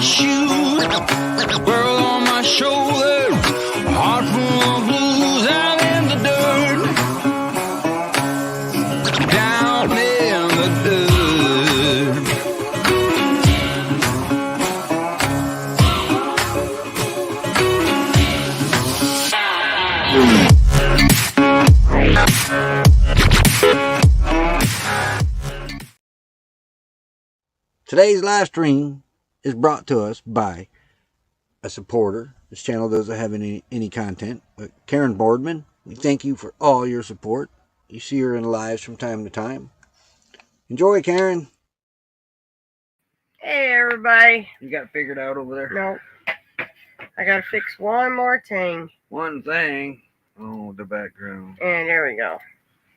shoes, world on my shoulders, heart full of blues out in the dirt, down in the dirt. Today's live stream is brought to us by a supporter. This channel doesn't have any content, but Karen Boardman, we thank you for all your support. You see her in lives from time to time. Enjoy, Karen. Hey, everybody. You got it figured out over there? No. I gotta fix one more thing. One thing. Oh, the background. And there we go.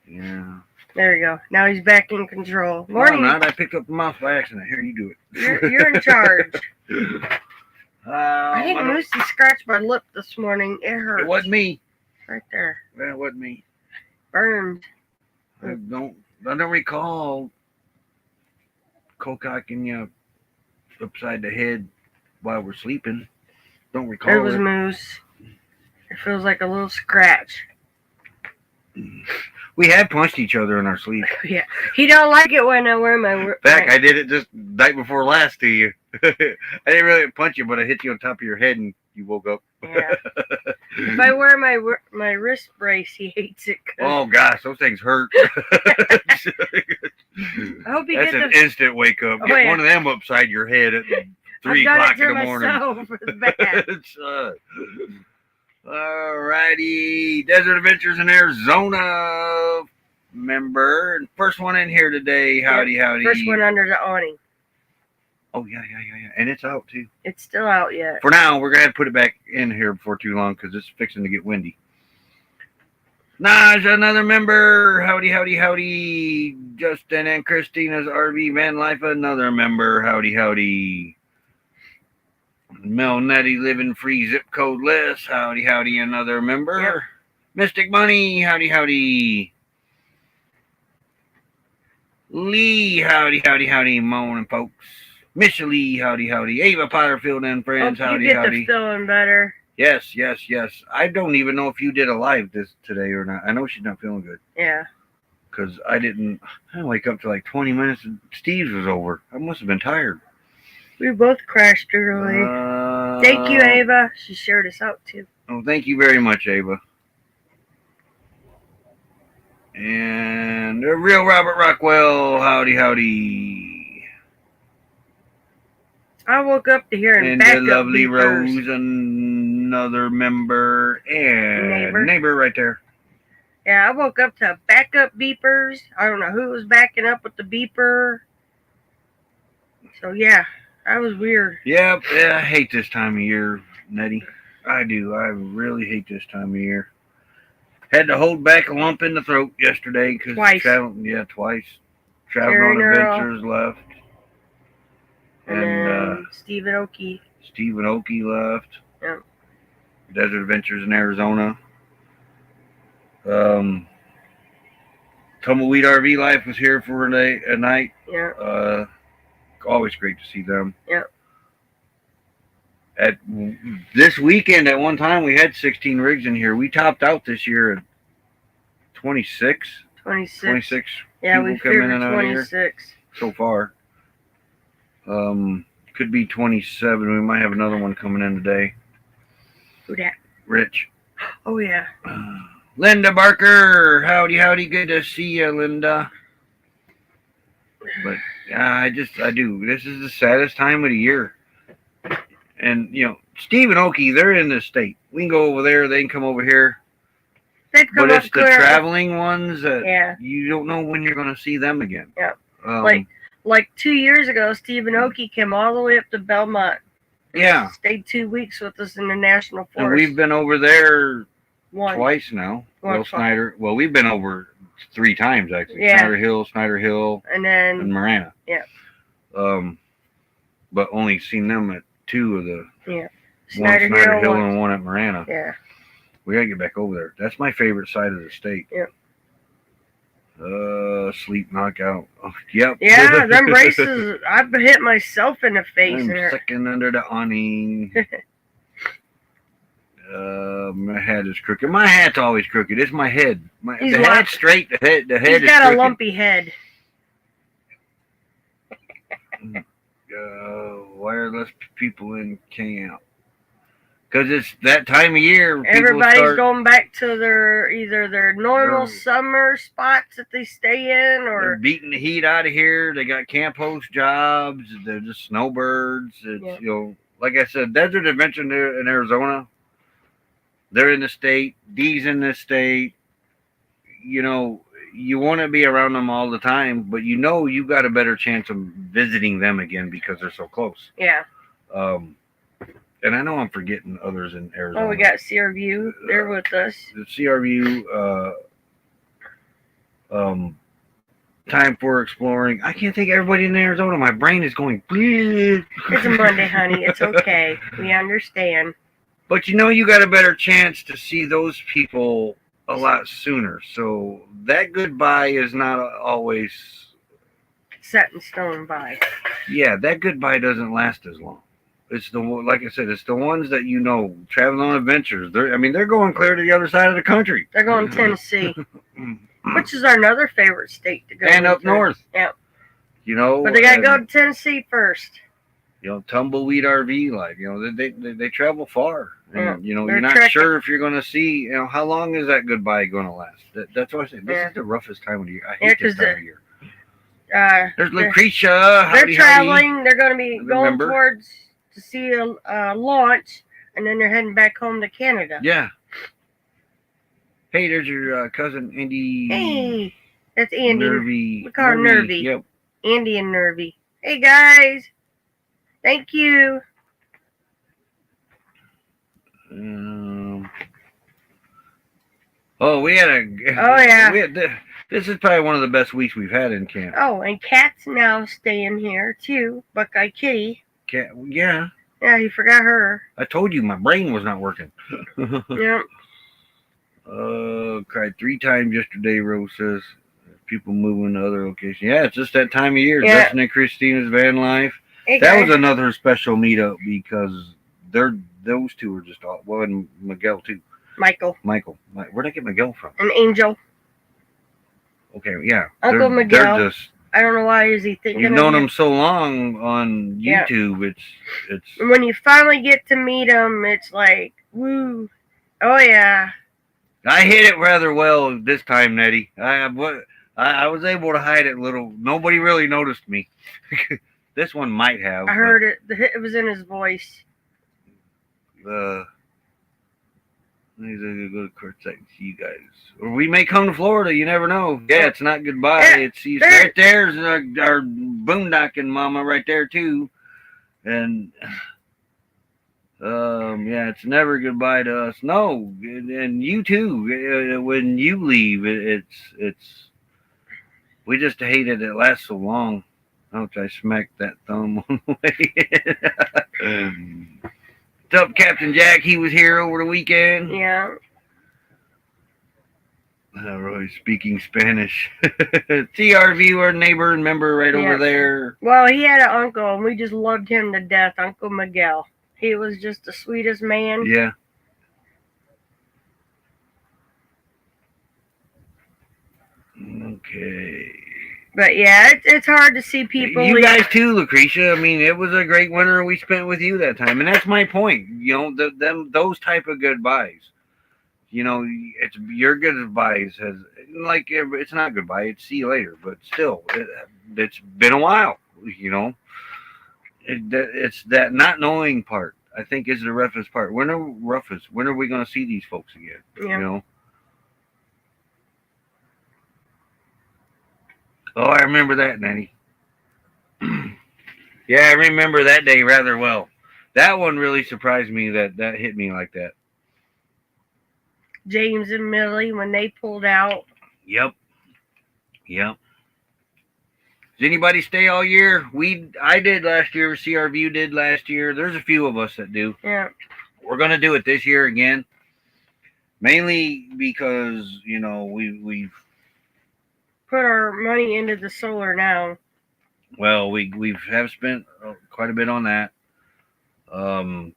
Yeah. There we go. Now he's back in control. Morning. No, I'm not. I picked up the mouse by accident. Here, you do it. You're in charge. I think Lucy scratched my lip this morning. It hurt. It wasn't me. Right there. Well, it wasn't me. Burned. I don't recall cocking you upside the head while we're sleeping. Don't recall. It was Moose. It feels like a little scratch. We had punched each other in our sleep. Yeah. He don't like it when I wear my... In fact, I did it just night before last to you. I didn't really punch you, but I hit you on top of your head and you woke up. Yeah. If I wear my wrist brace, he hates it. Oh, gosh, those things hurt. I hope he That's gets an instant wake up. Get one of them upside your head at 3 o'clock in the morning. It's bad. Alrighty, Desert Adventures in Arizona member, and first one in here today. Howdy. First one under the awning. Oh yeah, and it's out too. It's still out yet. For now, we're gonna have to put it back in here before too long because it's fixing to get windy. Naj, another member. Howdy. Justin and Christina's RV Van Life, another member. Howdy. Mel Nettie living free zip code list. Howdy, another member. Yep. Mystic Money, howdy. Lee, howdy, morning folks. Misha Lee, howdy. Ava Potterfield and friends, Hope you get the feeling better. Yes. I don't even know if you did a live today or not. I know she's not feeling good. Yeah. Because I didn't wake up to like 20 minutes and Steve's was over. I must have been tired. We both crashed early. Thank you, Ava. She shared us out, too. Oh, thank you very much, Ava. And the real Robert Rockwell, howdy. I woke up to hear and the lovely Rose, another member, and neighbor right there. Yeah, I woke up to backup beepers. I don't know who was backing up with the beeper. So, yeah. That was weird. Yep, I hate this time of year, Nettie. I do. I really hate this time of year. Had to hold back a lump in the throat yesterday because twice. Traveling on Adventures left. And Stephen Oakey. Left. Yep. Desert Adventures in Arizona. Tumbleweed RV Life was here for a night. Yeah. Always great to see them. Yep. At this weekend, at one time, we had 16 rigs in here. We topped out this year at 26. 26 yeah, people we come in and out 26 here so far. Could be 27. We might have another one coming in today. Who that? Rich. Oh yeah. Linda Barker, howdy. Good to see you, Linda. But I do. This is the saddest time of the year. And, Steve and Oakey, they're in this state. We can go over there. They can come over here. But it's the traveling ones that you don't know when you're going to see them again. Yeah. Like 2 years ago, Steve and Oakey came all the way up to Belmont. Yeah. Stayed 2 weeks with us in the National Forest. And we've been over there twice now. Snyder. Well, we've been over 3 times, actually. Yeah. Snyder Hill, and Marana. Yeah. But only seen them at 2 of the... Yeah. One Snyder Hill and one at Marana. Yeah. We gotta get back over there. That's my favorite side of the state. Yeah. Sleep knockout. Oh, yep. Yeah, them braces, I've hit myself in the face. I'm And second under the awning. My head is crooked. My hat's always crooked. It's my head. The head's straight. The head he's is got crooked. a lumpy head. Wireless people in camp. Because it's that time of year. Everybody's going back to either their normal summer spots that they stay in, or they're beating the heat out of here. They got camp host jobs. They're just snowbirds. It's, you know, like I said, Desert Adventure in Arizona. They're in the state. D's in the state. You know, you want to be around them all the time, but you know you got a better chance of visiting them again because they're so close. Yeah. And I know I'm forgetting others in Arizona. Oh, we got CRView. They're with us. The CRView, Time for Exploring. I can't think of everybody in Arizona. My brain is going. It's a Monday, honey. It's okay. We understand. But you know you got a better chance to see those people a lot sooner. So that goodbye is not always set in stone by. Yeah, that goodbye doesn't last as long. It's like I said, it's the ones that you know traveling on adventures. They're going clear to the other side of the country. They're going to Tennessee, which is our another favorite state to go. And up north. Yeah. You know, but they got to go to Tennessee first. You know, tumbleweed RV life. You know, they travel far, and you know you're not trekking. sure if you're going to see. You know, how long is that goodbye going to last? That's why I say this is the roughest time of the year. I hate this time of year. There's Lucretia. They're traveling. They're going to be going towards to see a launch, and then they're heading back home to Canada. Yeah. Hey, there's your cousin Andy. Hey, that's Andy. Nervy. We call her Nervy. Yep. Andy and Nervy. Hey guys, thank you. We had a. Oh yeah. This is probably one of the best weeks we've had in camp. Oh, and Kat's now staying here too. Buckeye Kitty. Cat, yeah. Yeah, you forgot her. I told you my brain was not working. Yep. Cried 3 times yesterday, Rose says. People moving to other locations. Yeah, it's just that time of year. Yeah. Justin and Christina's van life. Hey, that guys. was another special meetup because those two are just all, well, and Miguel too. Michael. Where'd I get Miguel from? An Angel. Okay, yeah. Uncle Miguel. They're just, I don't know why is he thinking. You've known him so long on YouTube. Yeah. It's. When you finally get to meet him, it's like, woo. Oh yeah. I hit it rather well this time, Nettie. I was able to hide it a little. Nobody really noticed me. This one might have. I heard it. It was in his voice. He's gonna go to courtside and see you guys. Or we may come to Florida. You never know. Yeah, it's not goodbye. Yeah, It's right there's our boondocking mama right there too, and yeah, it's never goodbye to us. No, and you too. When you leave, it's. We just hate it. It lasts so long. Ouch! I smacked that thumb on the way. What's up, Captain Jack? He was here over the weekend. Yeah. Roy speaking Spanish. CRV, our neighbor and member right over there. Well, he had an uncle, and we just loved him to death, Uncle Miguel. He was just the sweetest man. Yeah. Okay. But yeah, it's hard to see people. You guys too, Lucretia. I mean, it was a great winter we spent with you that time, and that's my point. You know, those type of goodbyes. You know, it's your goodbyes has like it's not goodbye. It's see you later, but still, it's been a while. You know, it's that not knowing part. I think is the roughest part. When are we going to see these folks again? Yeah. You know. Oh, I remember that, Nanny. Yeah, I remember that day rather well. That one really surprised me that hit me like that. James and Millie, when they pulled out. Yep. Does anybody stay all year? I did last year. CRView did last year. There's a few of us that do. Yeah. We're going to do it this year again. Mainly because, you know, we've put our money into the solar now. Well, we have spent quite a bit on that. Um,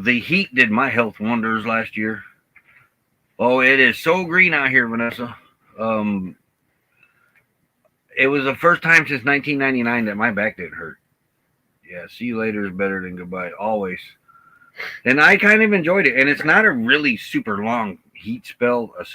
the heat did my health wonders last year. Oh, it is so green out here, Vanessa. Um, it was the first time since 1999 that my back didn't hurt. Yeah, see you later is better than goodbye, always. And I kind of enjoyed it. And it's not a really super long heat spell, It's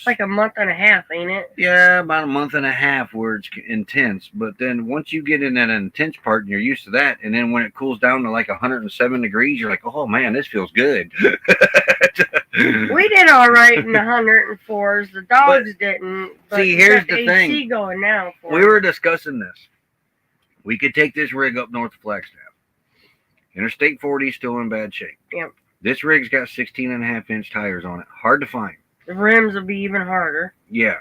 like a month and a half, ain't it? Yeah, about a month and a half where it's intense. But then once you get in that intense part and you're used to that, and then when it cools down to like 107 degrees, you're like, oh man, this feels good. We did all right in the 104s. The dogs didn't. But see, you here's got the AC thing. going now. We were discussing this. We could take this rig up north of Flagstaff. Interstate 40 is still in bad shape. Yep. This rig's got 16.5-inch tires on it. Hard to find. The rims will be even harder. Yeah.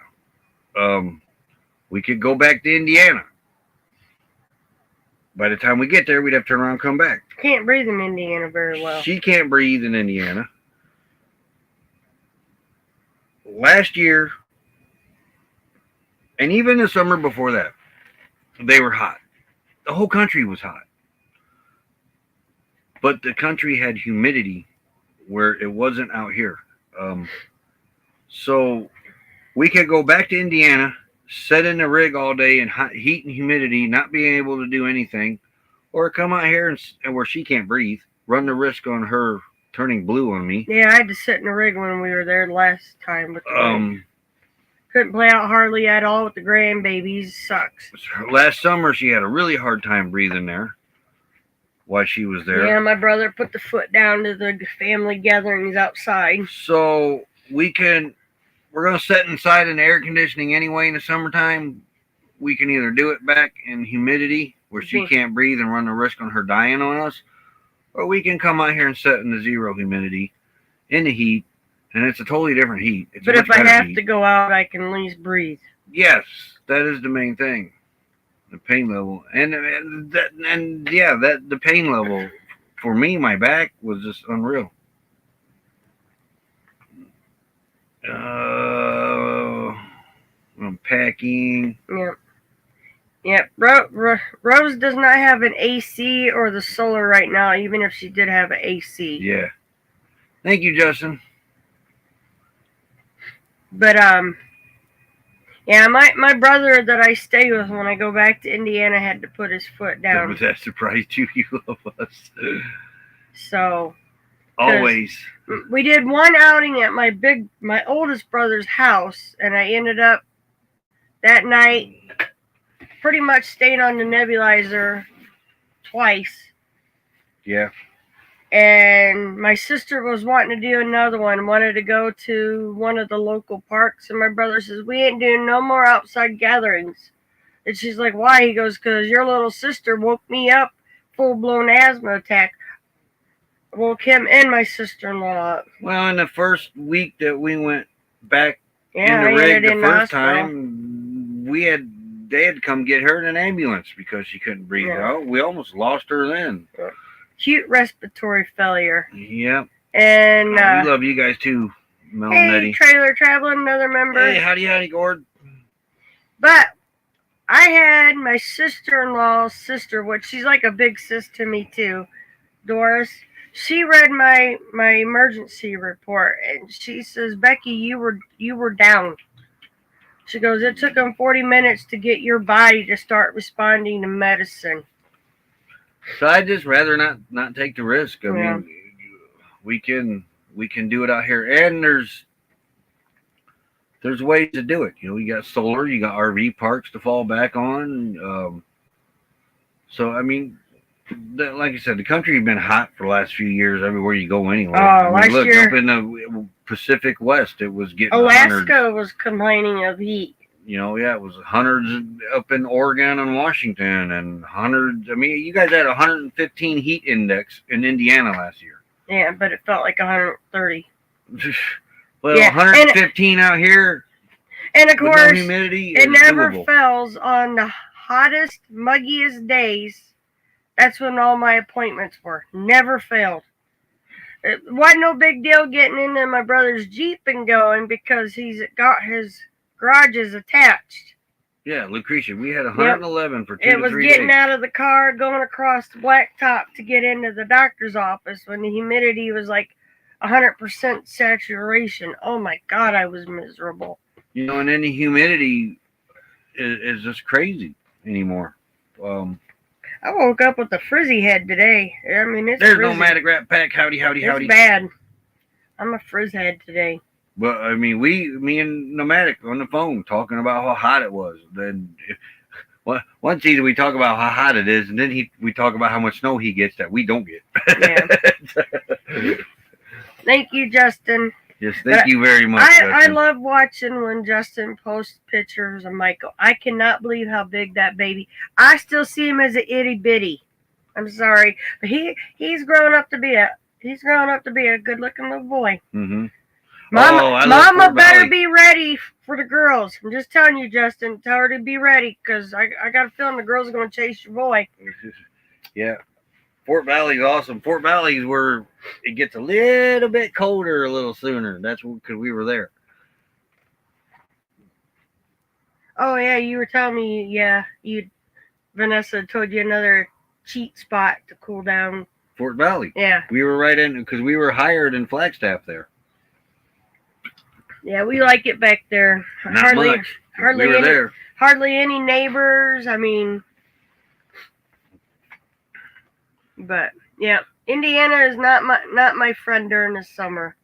We could go back to Indiana. By the time we get there, we'd have to turn around and come back. Can't breathe in Indiana very well. She can't breathe in Indiana. Last year, and even the summer before that, they were hot. The whole country was hot. But the country had humidity where it wasn't out here. So we could go back to Indiana, sit in the rig all day in hot heat and humidity, not being able to do anything, or come out here and where she can't breathe, run the risk on her turning blue on me. Yeah, I had to sit in the rig when we were there last time with the rig. Couldn't play out hardly at all with the grandbabies. Sucks. Last summer, she had a really hard time breathing there while she was there. Yeah, my brother put the foot down to the family gatherings outside. So we're going to sit inside in the air conditioning anyway in the summertime. We can either do it back in humidity where she can't breathe and run the risk on her dying on us, or we can come out here and sit in the zero humidity in the heat. And it's a totally different heat. It's but if I have to go out, I can at least breathe. Yes, that is the main thing. The pain level. The pain level for me, my back was just unreal. I'm packing. Yep. Rose does not have an AC or the solar right now, even if she did have an AC. Yeah. Thank you, Justin. But yeah, my brother that I stay with when I go back to Indiana had to put his foot down. Was that surprised you? You love us. So always. We did one outing at my oldest brother's house, and I ended up that night pretty much staying on the nebulizer twice. Yeah. And my sister was wanting to do another one, wanted to go to one of the local parks. And my brother says, we ain't doing no more outside gatherings. And she's like, why? He goes, because your little sister woke me up, full-blown asthma attack. Woke him and my sister-in-law up. Well, in the first week that we went back in Yeah, the rig the in first the time, they had to come get her in an ambulance because she couldn't breathe out. We almost lost her then. Acute respiratory failure. Yep. And we love you guys too, Mel and hey, Nettie. Trailer Traveling, another member. Hey, howdy, Gord. But I had my sister-in-law's sister, which she's like a big sis to me too, Doris. She read my emergency report, and she says, Becky, you were down. She goes, it took them 40 minutes to get your body to start responding to medicine. So I'd just rather not take the risk. I mean, we can do it out here, and there's ways to do it. You know, you got solar, you got RV parks to fall back on. So I mean, like I said, the country has been hot for the last few years everywhere you go anyway. Oh, last year up in the Pacific West, it was getting Alaska was complaining of heat. You know, yeah, it was hundreds up in Oregon and Washington, and hundreds. I mean, you guys had 115 heat index in Indiana last year. Yeah, but it felt like 130. Well, yeah, 115 out here. And of course, no humidity, it never fails on the hottest, muggiest days. That's when all my appointments were. Never failed. It wasn't no big deal getting into my brother's Jeep and going because he's got his garage is attached. Yeah, Lucretia, we had 111 for 2 It to was 3 getting days. out of the car, going across the blacktop to get into the doctor's office when the humidity was like 100% saturation. Oh my God, I was miserable. You know, and then the humidity is just crazy anymore. I woke up with a frizzy head today. I mean, it's There's frizzy. no Matic Rat Pack. Howdy. It's bad. I'm a frizz head today. But I mean, me and Nomadic on the phone talking about how hot it was. Then one season we talk about how hot it is, and then we talk about how much snow he gets that we don't get. Yeah. Thank you, Justin. Yes, thank you very much. I love watching when Justin posts pictures of Michael. I cannot believe how big that baby. I still see him as an itty bitty. I'm sorry, but he's grown up to be a good looking little boy. Mm-hmm. Mama better be ready for the girls. I'm just telling you, Justin. Tell her to be ready because I got a feeling the girls are going to chase your boy. Yeah. Fort Valley's awesome. Fort Valley's where it gets a little bit colder a little sooner. That's because we were there. Oh, yeah. You were telling me, Vanessa told you another cheat spot to cool down. Fort Valley. Yeah. We were right in because we were hired in Flagstaff there. Yeah, we like it back there. Not much. We were there. Hardly any neighbors. I mean, but yeah, Indiana is not my friend during the summer.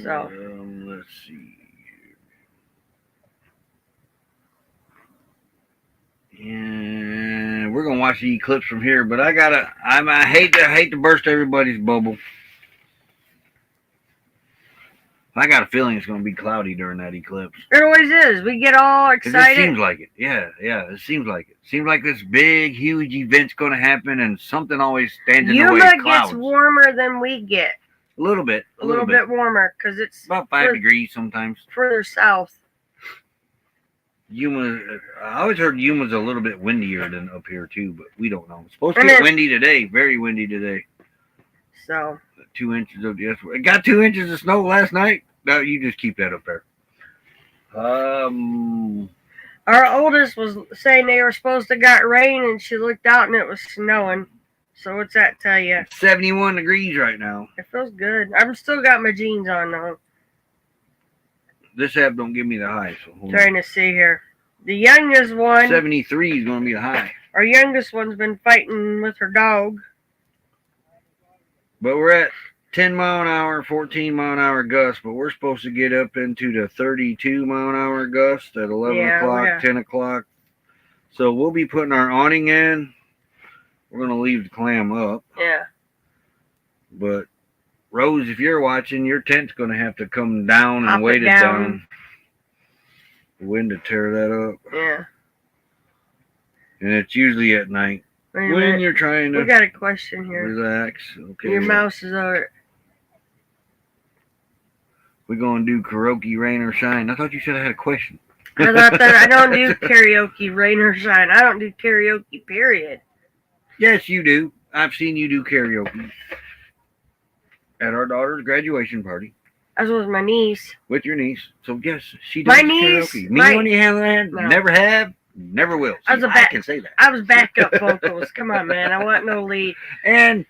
So let's see. And we're gonna watch the eclipse from here, but I hate to burst everybody's bubble. I got a feeling it's going to be cloudy during that eclipse. It always is. We get all excited. It seems like it. Yeah. It seems like it. Seems like this big, huge event's going to happen, and something always stands in the way. Yuma gets warmer than we get. A little bit. A little bit warmer because it's about 5 degrees sometimes. Further south. Yuma. I always heard Yuma's a little bit windier than up here too, but we don't know. It's supposed to get windy today. Very windy today. So. 2 inches of yes. It got 2 inches of snow last night. No, you just keep that up there. Our oldest was saying they were supposed to got rain, and she looked out and it was snowing. So what's that tell you? 71 degrees right now. It feels good. I've still got my jeans on though. This app don't give me the high. So trying to see here. The youngest one. 73 is going to be the high. Our youngest one's been fighting with her dog. But we're at 10 mile an hour, 14 mile an hour gusts, but we're supposed to get up into the 32 mile an hour gust at 11 o'clock, 10 o'clock. So we'll be putting our awning in. We're going to leave the clam up. Yeah. But, Rose, if you're watching, your tent's going to have to come down and weight it down. The wind to tear that up. Yeah. And it's usually at night. When you're trying to... We got a question here. Relax. Okay. Your mouse is over. We're going to do karaoke, rain or shine. I thought you said I had a question. I thought that I don't do karaoke, rain or shine. I don't do karaoke, period. Yes, you do. I've seen you do karaoke at our daughter's graduation party. As was my niece. With your niece. So, yes, she does karaoke. Me, on the other hand, never have, never will. See, I can say that. I was backup vocals. Come on, man. I want no lead. And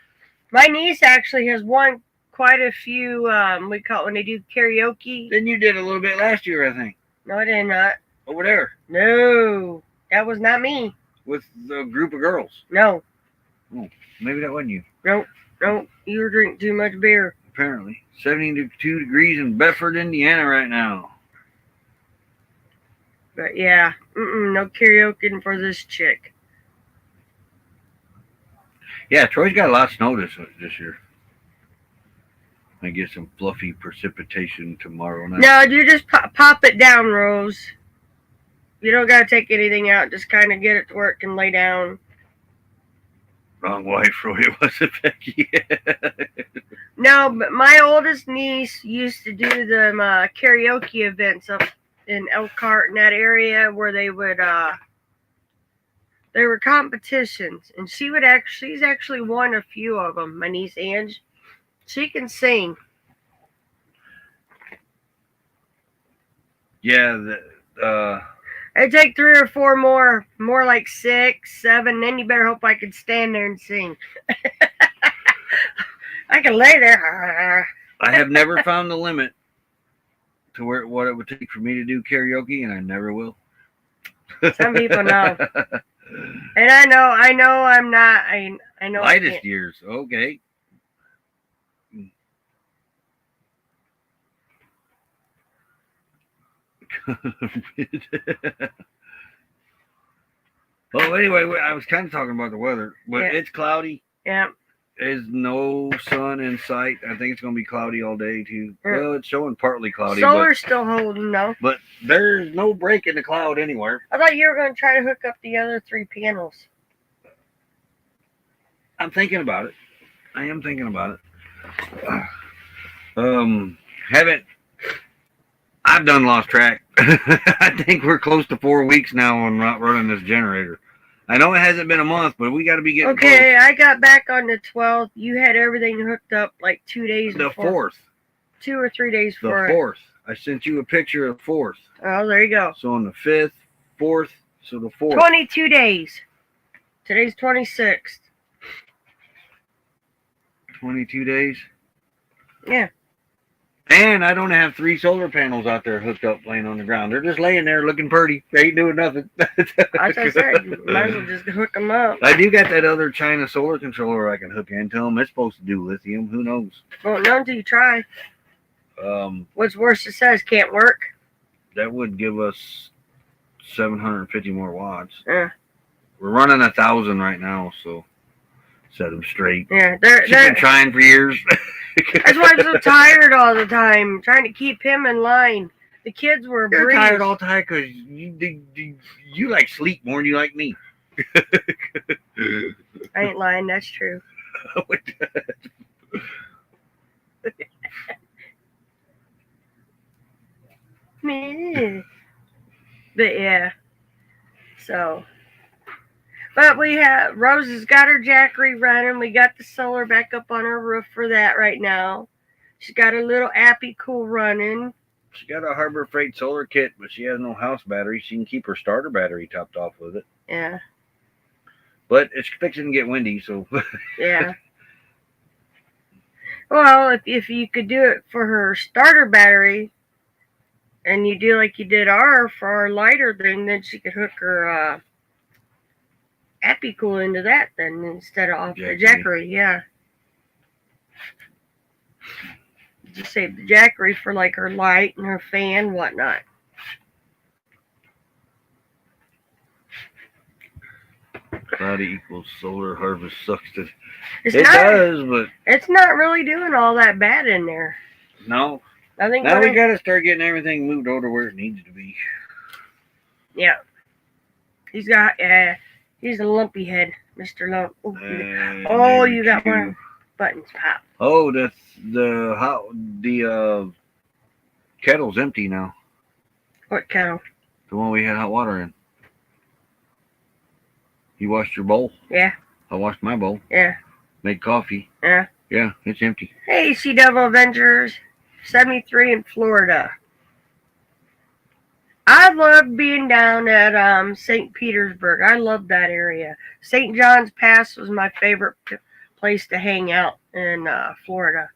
my niece actually has won quite a few, we call it when they do karaoke. Then you did a little bit last year, I think. No, I did not. Over there. No, that was not me. With the group of girls. No. Oh, maybe that wasn't you. Nope. You were drinking too much beer. Apparently. 72 degrees in Bedford, Indiana right now. But yeah, no karaoke for this chick. Yeah, Troy's got a lot of snow this year. I get some fluffy precipitation tomorrow night. No, you just pop it down, Rose. You don't got to take anything out. Just kind of get it to work and lay down. Wrong wife, Roy. It wasn't Becky. No, but my oldest niece used to do the karaoke events up in Elkhart in that area where they would, there were competitions, and she's actually won a few of them. My niece Ange, she can sing. Yeah, It'd take 3 or 4 more like 6, 7. Then you better hope I can stand there and sing. I can lay there. I have never found the limit to what it would take for me to do karaoke, and I never will. Some people know. And I know I'm not. I know. Lightest years, okay. Well, anyway, I was kind of talking about the weather, but Yeah. it's cloudy. Yeah. There's no sun in sight. I think it's going to be cloudy all day too. Yeah. Well, it's showing partly cloudy, Solar's still holding though. but there's no break in the cloud anywhere. I thought you were going to try to hook up the other 3 panels. I'm thinking about it. I am thinking about it. I've done lost track. I think we're close to 4 weeks now on not running this generator. I know it hasn't been a month, but we got to be getting Okay, close. I got back on the 12th. You had everything hooked up like 2 days before. The 4th. 2 or 3 days the before. The 4th. I sent you a picture of the 4th. Oh, there you go. So on the 5th, 4th, so the 4th. 22 days. Today's 26th. 22 days? Yeah. And I don't have 3 solar panels out there hooked up laying on the ground. They're just laying there looking pretty. They ain't doing nothing. As I said, you might as well just hook them up. I do got that other China solar controller I can hook into them. It's supposed to do lithium. Who knows? Well, not until you try. What's worse, it says can't work. That would give us 750 more watts. Yeah. We're running 1,000 right now, so set them straight. Yeah, She's been trying for years. That's why I'm so tired all the time, trying to keep him in line. The kids were You're tired all the time because you like sleep more than you like me. I ain't lying, that's true. But yeah, so. But we have, Rose has got her Jackery running. We got the solar back up on her roof for that right now. She's got a little Appy Cool running. She got a Harbor Freight solar kit, but she has no house battery. She can keep her starter battery topped off with it. Yeah. But it's fixing to get windy, so. Yeah. Well, if you could do it for her starter battery, and you do like you did for our lighter thing, then she could hook her Appy Cool into that then instead of off the Jackery. Yeah. Just save the Jackery for like her light and her fan and whatnot. Cloudy equals solar harvest sucks. It does, but it's not really doing all that bad in there. No. I think now we got to start getting everything moved over where it needs to be. Yeah. He's a lumpy head, Mr. Lump. Oh, you got one of the buttons pop. Oh, that's the kettle's empty now. What kettle? The one we had hot water in. You washed your bowl? Yeah. I washed my bowl. Yeah. Made coffee. Yeah. Yeah, it's empty. Hey, Sea Devil Avengers 73 in Florida. I love being down at St. Petersburg. I love that area. St. John's Pass was my favorite place to hang out in Florida.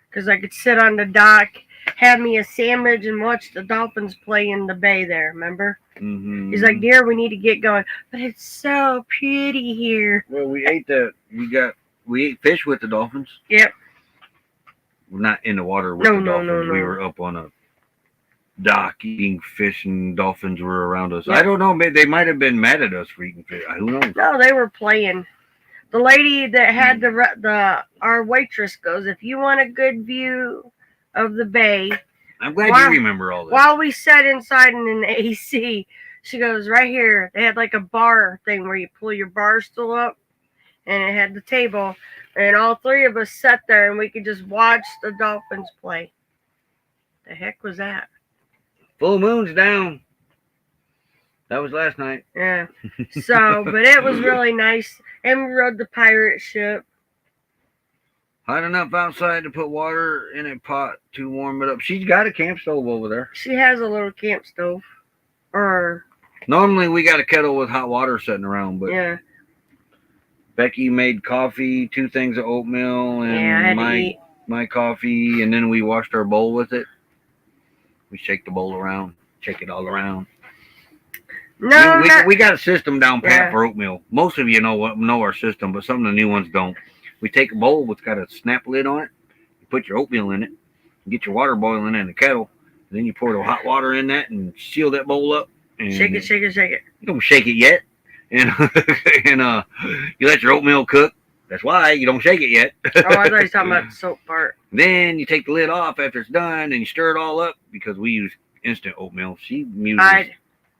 Because I could sit on the dock, have me a sandwich, and watch the dolphins play in the bay there, remember? Mm-hmm. He's like, dear, we need to get going. But it's so pretty here. Well, we ate fish with the dolphins. Yep. We're not in the water with the dolphins. No. We were up on a dock eating fish, and dolphins were around us. Yep. I don't know. They might have been mad at us for eating fish. Who knows? No, they were playing. The lady that had our waitress goes, if you want a good view of the bay. I'm glad you remember all this. While we sat inside in an AC, she goes, right here, they had like a bar thing where you pull your bar stool up, and it had the table, and all 3 of us sat there, and we could just watch the dolphins play. The heck was that? Full moon's down. That was last night. Yeah. So, but it was really nice. And we rode the pirate ship. Hot enough outside to put water in a pot to warm it up. She's got a camp stove over there. She has a little camp stove. Or Normally we got a kettle with hot water sitting around, but yeah. Becky made coffee, 2 things of oatmeal, Yeah, I had and to eat. my coffee, and then we washed our bowl with it. We shake the bowl around, shake it all around. No, We got a system down pat Yeah. for oatmeal. Most of you know our system, but some of the new ones don't. We take a bowl that's got a snap lid on it. You put your oatmeal in it. You get your water boiling in the kettle. And then you pour the hot water in that and seal that bowl up. And shake it, shake it, shake it. You don't shake it yet. And and you let your oatmeal cook. That's why you don't shake it yet. Oh, I thought you were talking about the soap part. Then you take the lid off after it's done and you stir it all up because we use instant oatmeal. She uses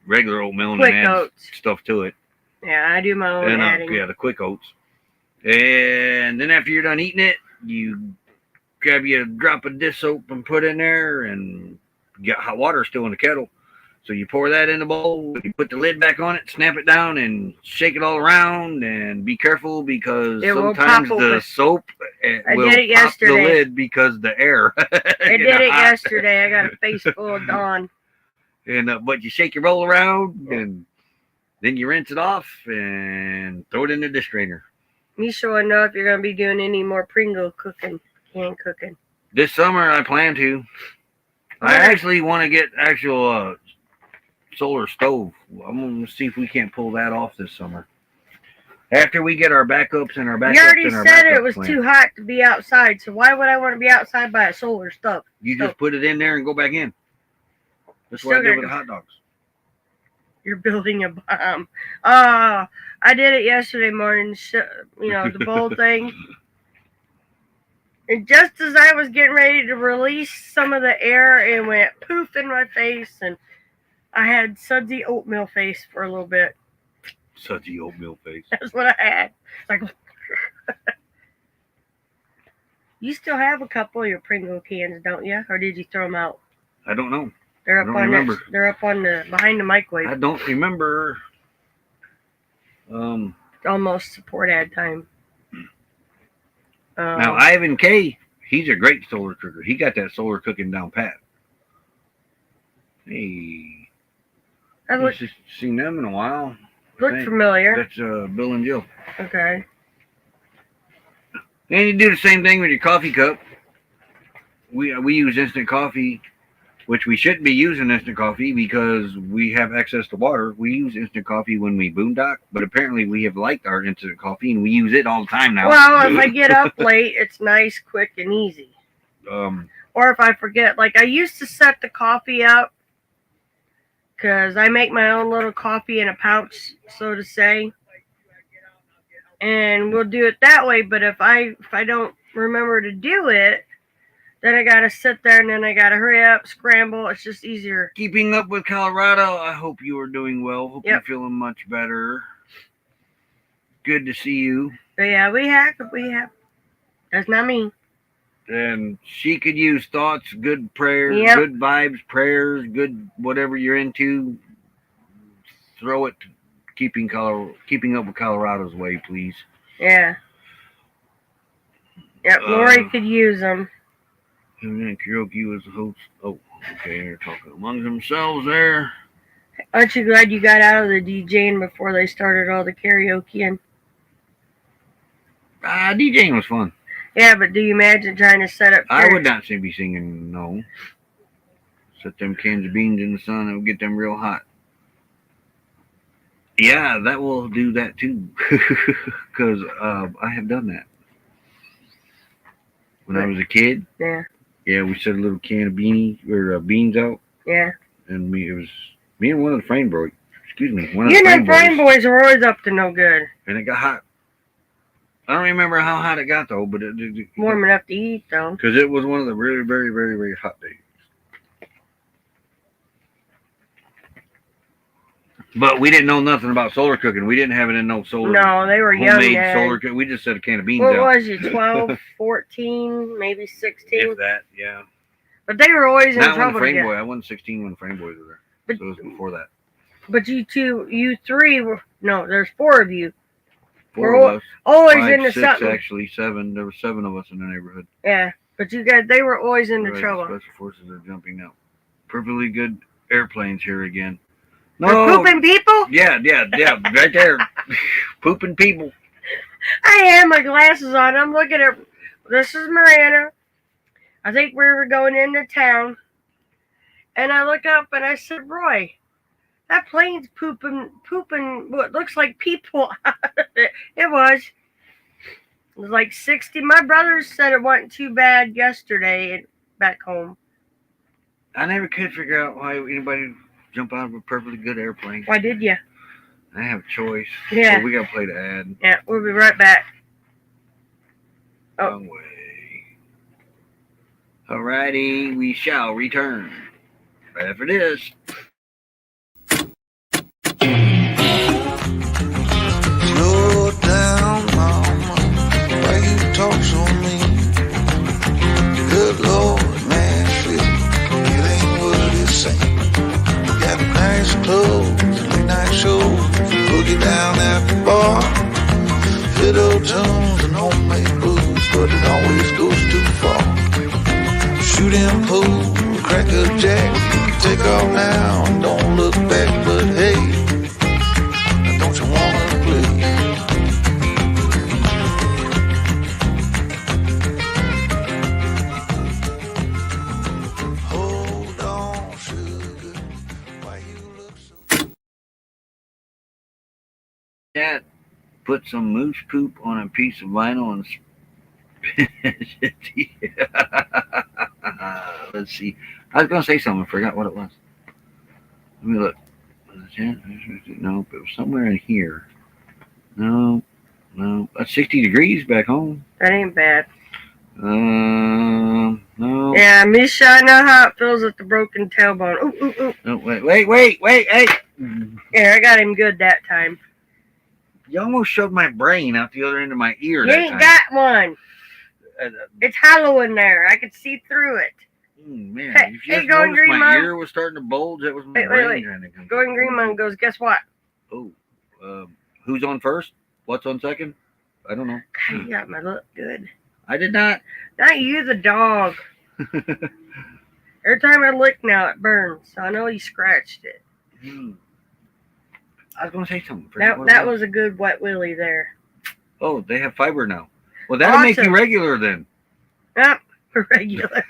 regular oatmeal and quick adds oats. stuff to it. Yeah, I do my own And adding. yeah, the quick oats. And then after you're done eating it, you grab you a drop of dish soap and put in there, and you got hot water still in the kettle. So you pour that in the bowl, you put the lid back on it, snap it down, and shake it all around. And be careful because It will sometimes pop the open. soap I will did it pop yesterday. the lid because the air. I did it yesterday. I got a face full of Dawn. And but you shake your bowl around, and then you rinse it off and throw it in the dish drainer. You sure know if you're going to be doing any more Pringle cooking, can cooking. This summer, I plan to. I actually want to get actual solar stove. I'm going to see if we can't pull that off this summer. After we get our backups and our backups You already and our said backup it was plan. too hot to be outside, so why would I want to be outside by a solar stove? You just put it in there and go back in. That's what I Still did with the gotta hot dogs. You're building a bomb. I did it yesterday morning, the bowl thing. And just as I was getting ready to release some of the air, it went poof in my face, and I had sudsy oatmeal face for a little bit. Sudsy oatmeal face. That's what I had. It's like, you still have a couple of your Pringle cans, don't you? Or did you throw them out? I don't know. They're I up don't on remember. They're up on the behind the microwave. I don't remember. Almost support ad time. Now, Ivan K, he's a great solar cooker. He got that solar cooking down pat. Hey, That I've just seen them in a while. looked familiar. That's Bill and Jill. Okay. And you do the same thing with your coffee cup. We use instant coffee, which we shouldn't be using instant coffee because we have access to water. We use instant coffee when we boondock, but apparently we have liked our instant coffee and we use it all the time now. Well, if I get up late, it's nice, quick, and easy. Or if I forget, like I used to set the coffee up because I make my own little coffee in a pouch, so to say. And we'll do it that way, but if I don't remember to do it, then I gotta sit there and then I gotta hurry up, scramble. It's just easier. Keeping up with Colorado, I hope you are doing well. Hope Yep. you're feeling much better. Good to see you. But yeah, we have. That's not me. And she could use thoughts, good prayers, Yep. good vibes, prayers, good whatever you're into. Throw it to keeping up with Colorado's way, please. Yeah. Yep, Lori could use them. And then karaoke was the host. Oh, okay, they're talking among themselves there. Aren't you glad you got out of the DJing before they started all the karaoke? DJing was fun. Yeah, but do you imagine trying to set up? I would not be singing, no. Set them cans of beans in the sun, it would get them real hot. Yeah, that will do that too. Because I have done that. When I was a kid, Yeah. we set a little can of beans out. Yeah. And it was me and one of the frame boys. Excuse me, one of You the know, frame Brian boys. boys are always up to no good. And it got hot. I don't remember how hot it got though, but it Warm enough to eat, though. because it was one of the really very, very, very hot days. But we didn't know nothing about solar cooking. We didn't have it in no solar. No, they were young homemade then. solar cooking. We just set a can of beans What out. was you, 12, 14, maybe 16? If that, yeah. But they were always in Not when trouble the to frame get. boy. I wasn't 16 when the frame boys were there. But, So it was before that. but you three were, no, there's 4 of you. 4 of us. Always 5, into 6 something. actually, 7. There were 7 of us in the neighborhood. Yeah, but you guys, they were always into Right, trouble. Special forces are jumping out. Perfectly good airplanes here again. They're No, pooping people? yeah, right there, pooping people. I had my glasses on. I'm looking at, this is Miranda. I think we were going into town. And I look up and I said, Roy, that plane's pooping what looks like people. It was. It was like 60. My brother said it wasn't too bad yesterday back home. I never could figure out why anybody would jump out of a perfectly good airplane. Why did you? I have a choice. Yeah. So we gotta play the ad. Yeah, we'll be right back. Oh. Wrong way. Alrighty, we shall return. Right after this. Slow down, mama. Why you talk so mean? Good Lord, man, shit. It ain't what it seems. Got nice clothes, midnight shows, boogie down at the bar. Fiddle tunes and homemade booze, but it always goes too far. Shooting pool, crack a jack, take off now and don't look back, but hey, don't you wanna play? Hold on, sugar, why you look so... That put some moose poop on a piece of vinyl and let's see. I was gonna say something, I forgot what it was. Let me look. Nope, it was somewhere in here. No. That's 60 degrees back home. That ain't bad. No. Yeah, Misha, I know how it feels at the broken tailbone. Ooh. No, wait, hey! Yeah, I got him good that time. You almost shoved my brain out the other end of my ear. You that ain't time. got one. Uh, It's hollow in there. I could see through it. Man, Hey, if you just Going noticed Green my Mom. ear was starting to bulge, that was my Wait, brain wait. trying to come. Going Green Mom goes, guess what? Oh, who's on first? What's on second? I don't know. God, you got my look good. I did not. Not you, the dog. Every time I lick now, it burns. So I know you scratched it. I was going to say something. Forgot what That it was a good wet willy there. Oh, they have fiber now. Well, that'll make you Awesome. regular then. Yep, regular.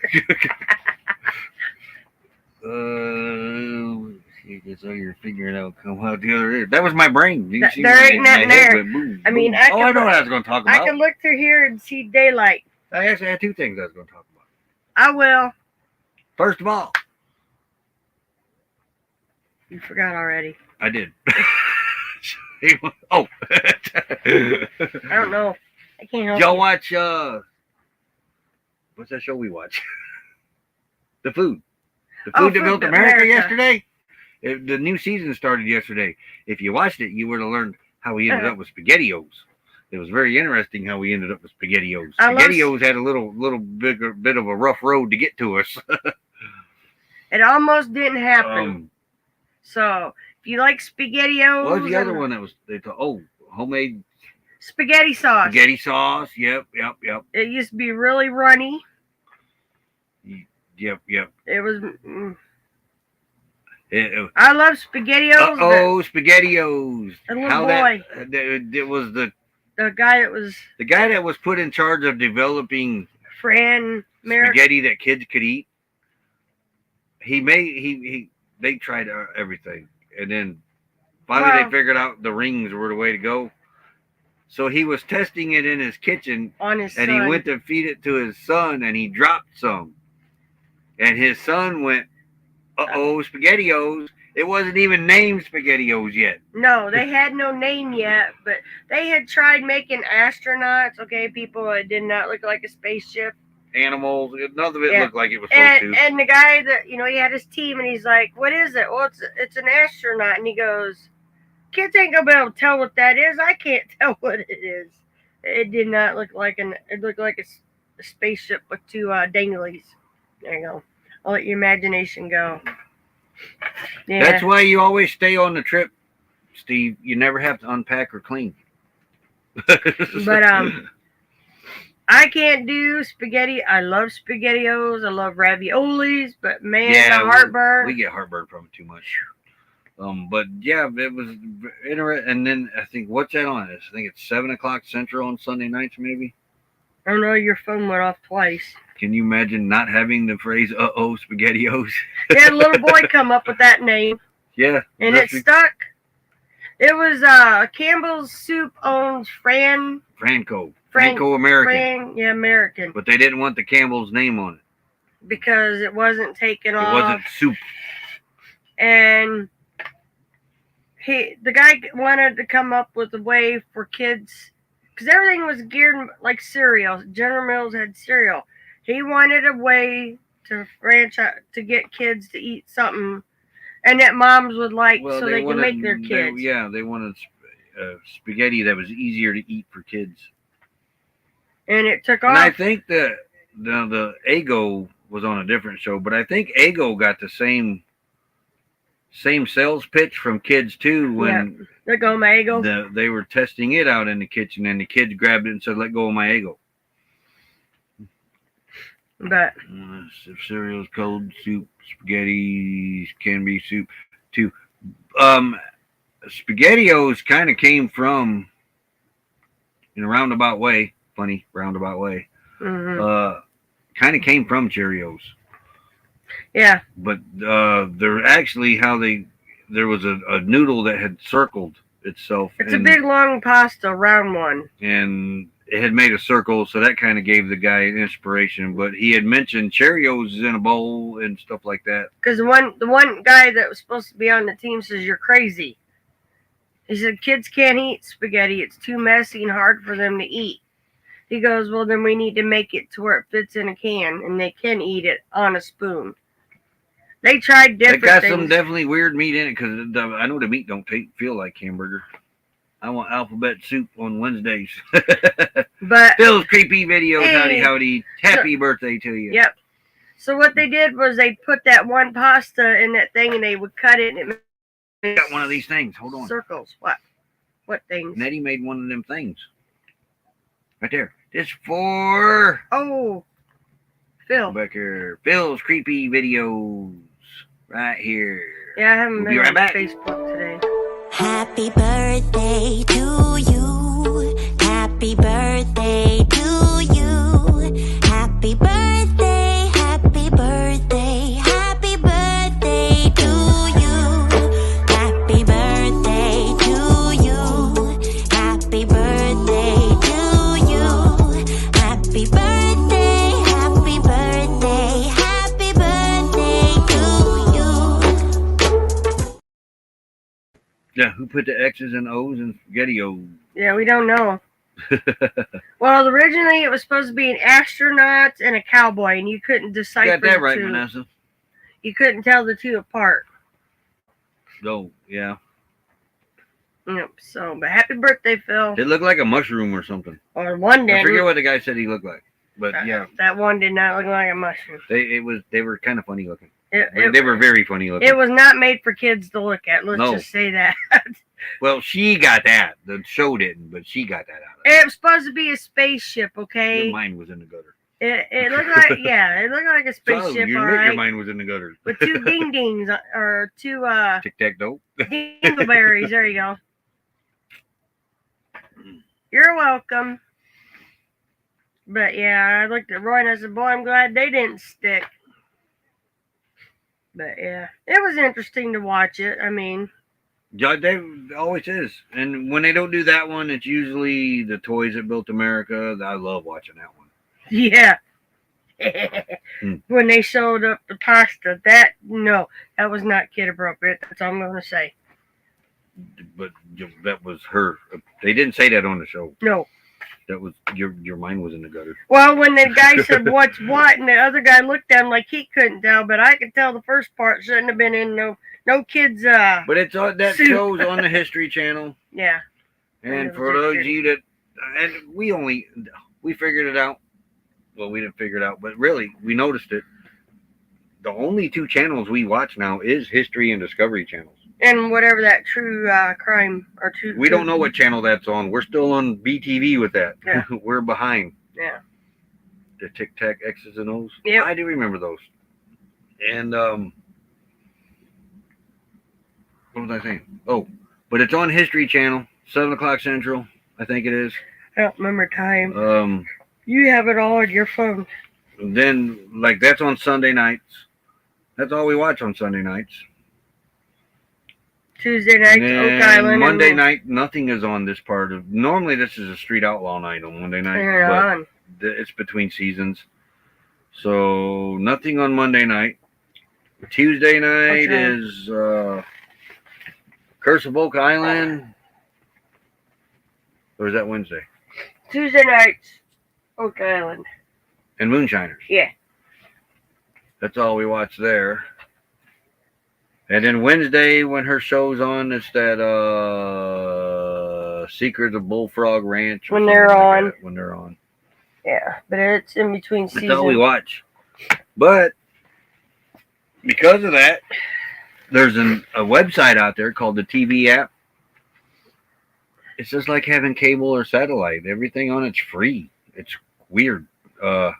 So you're figuring out come out the other ear. That was my brain. You see There my- ain't my nothing head there. went boom, I mean, boom. I I can know look- what I was going to talk I about. can look through here and see daylight. I actually had 2 things I was going to talk about. I will. First of all, You forgot already. I did. Oh. I don't know. I can't help Y'all you. watch, what's that show we watch? The Food. The Oh, Food That Food Built That America America. yesterday. The new season started yesterday. If you watched it, you would have learned how we ended up with SpaghettiOs. It was very interesting how we ended up with SpaghettiOs. I love SpaghettiOs had a little bit of a rough road to get to us. It almost didn't happen. So, if you like SpaghettiOs. What was the other one that was? Homemade Spaghetti sauce. spaghetti sauce. Yep. It used to be really runny. Yep. It was. It, I love SpaghettiOs. SpaghettiOs! The little How boy. it was The guy that was the guy that was put in charge of developing Fran Merrick. spaghetti that kids could eat. They tried everything, and then finally they figured out the rings were the way to go. So he was testing it in his kitchen, On his and son. he went to feed it to his son, and he dropped some, and his son went, SpaghettiOs. It wasn't even named SpaghettiOs yet. No, they had no name yet, but they had tried making astronauts. Okay, people that did not look like a spaceship. Animals, none of it Yeah. looked like it was supposed to. And the guy that he had his team, and he's like, "What is it?" Well, it's an astronaut, and he goes, "Kids ain't gonna be able to tell what that is. I can't tell what it is." It did not look like It looked like a spaceship with 2 danglies. There you go. I'll let your imagination go. Yeah. That's why you always stay on the trip, Steve. You never have to unpack or clean. But I can't do spaghetti. I love SpaghettiOs. I love raviolis, but man, yeah, the heartburn. we get heartburn from it too much. But yeah, it was interesting. And then I think, what's that on? I think it's 7 o'clock Central on Sunday nights, maybe. Oh no, your phone went off twice. Can you imagine not having the phrase "uh-oh, SpaghettiOs"? They had a little boy come up with that name, Yeah, and it stuck. It was Campbell's Soup owns Franco American. American, But they didn't want the Campbell's name on it because it wasn't taken off. It wasn't soup. And the guy wanted to come up with a way for kids, because everything was geared like cereal. General Mills had cereal. He wanted a way to franchise to get kids to eat something, and that moms would like, so they could make their kids. They wanted spaghetti that was easier to eat for kids. And it took off. And I think that the Eggo was on a different show, but I think Eggo got the same sales pitch from kids too when let go of my Eggo. They were testing it out in the kitchen, and the kids grabbed it and said, "Let go of my Eggo." But cereals, cold soup, spaghetti can be soup too. SpaghettiOs kind of came from, in a roundabout way, funny roundabout way. Kind of came from Cheerios. Yeah. But they're actually there was a noodle that had circled itself. It's a big long pasta, round one. And it had made a circle, so that kind of gave the guy an inspiration. But he had mentioned Cheerios in a bowl and stuff like that. Because the one guy that was supposed to be on the team says, "You're crazy." He said, "Kids can't eat spaghetti. It's too messy and hard for them to eat." He goes, "Well, then we need to make it to where it fits in a can and they can eat it on a spoon." They tried different things. It got some definitely weird meat in it, because I know the meat don't feel like hamburger. I want alphabet soup on Wednesdays. But Phil's creepy videos, howdy. Happy birthday to you. Yep. So what they did was they put that one pasta in that thing and they would cut it and I got one of these things. Hold on. Circles. What things? Nettie made one of them things. Right there. This for... Oh, Phil. Back here. Phil's creepy videos. Right here. Yeah, I haven't been right on back. Facebook today. Happy birthday to you. Happy birthday to you. Happy birthday, happy birthday, happy birthday to you. Happy birthday to you. Happy birthday to you. Happy birthday, happy birthday, happy birthday to you. Yeah, who put the X's and O's in SpaghettiOs? Yeah, we don't know. Well, originally it was supposed to be an astronaut and a cowboy, and you couldn't decipher Got that the right, two. Vanessa. You couldn't tell the two apart. Oh, yeah. Yep. So, but happy birthday, Phil. It looked like a mushroom or something. Or one I did. forget what the guy said he looked like. But yeah, That one did not look like a mushroom. they were kind of funny looking. They They were very funny looking. It was not made for kids to look at. Let's No. just say that. Well, she got that. The show didn't, but she got that out of it. It was supposed to be a spaceship, okay? Your mind was in the gutter. It looked like, it looked like a So, spaceship, you all admit your right. mind was in the gutter. With two ding dings, or two Tic-tac-toe. dingleberries. There you go. You're welcome. But yeah, I looked at Roy and I said, "Boy, I'm glad they didn't stick." But yeah, it was interesting to watch it. I mean, Yeah, they always is. And when they don't do that one, it's usually the Toys That Built America. I love watching that one. yeah. Hmm. When they showed up the pasta, that was not kid appropriate. That's all I'm going to say. But that was her. They didn't say that on the show. No. That was your mind was in the gutter. Well, when the guy said what's what, and the other guy looked at him like he couldn't tell, but I could tell the first part shouldn't have been in no kids. But it's that soup. show's on the History Channel. Yeah. And for those of you that, and we figured it out. Well, we didn't figure it out, but really, we noticed it. The only two channels we watch now is History and Discovery channels. And whatever that true crime or true. We don't know what channel that's on. We're still on BTV with that. Yeah. We're behind. Yeah. The Tic Tac X's and O's. Yep. I do remember those. And what was I saying? Oh, but it's on History Channel, 7 o'clock Central, I think it is. I don't remember time. Um, You have it all on your phone. then like that's on Sunday nights. That's all we watch on Sunday nights. Tuesday night, And Oak Island. Monday and night, nothing is on this part of. Normally, this is a street outlaw night on Monday night, they're but on. it's between seasons, so nothing on Monday night. Tuesday night Okay. is Curse of Oak Island, or is that Wednesday? Tuesday nights, Oak Island. And Moonshiners. Yeah. That's all we watch there. And then Wednesday, when her show's on, it's that Secrets of Bullfrog Ranch. or When they're something like on. that, when they're on. Yeah, but it's in between That's all we seasons. watch. But because of that, there's a website out there called the TV app. It's just like having cable or satellite. Everything on it's free. It's weird that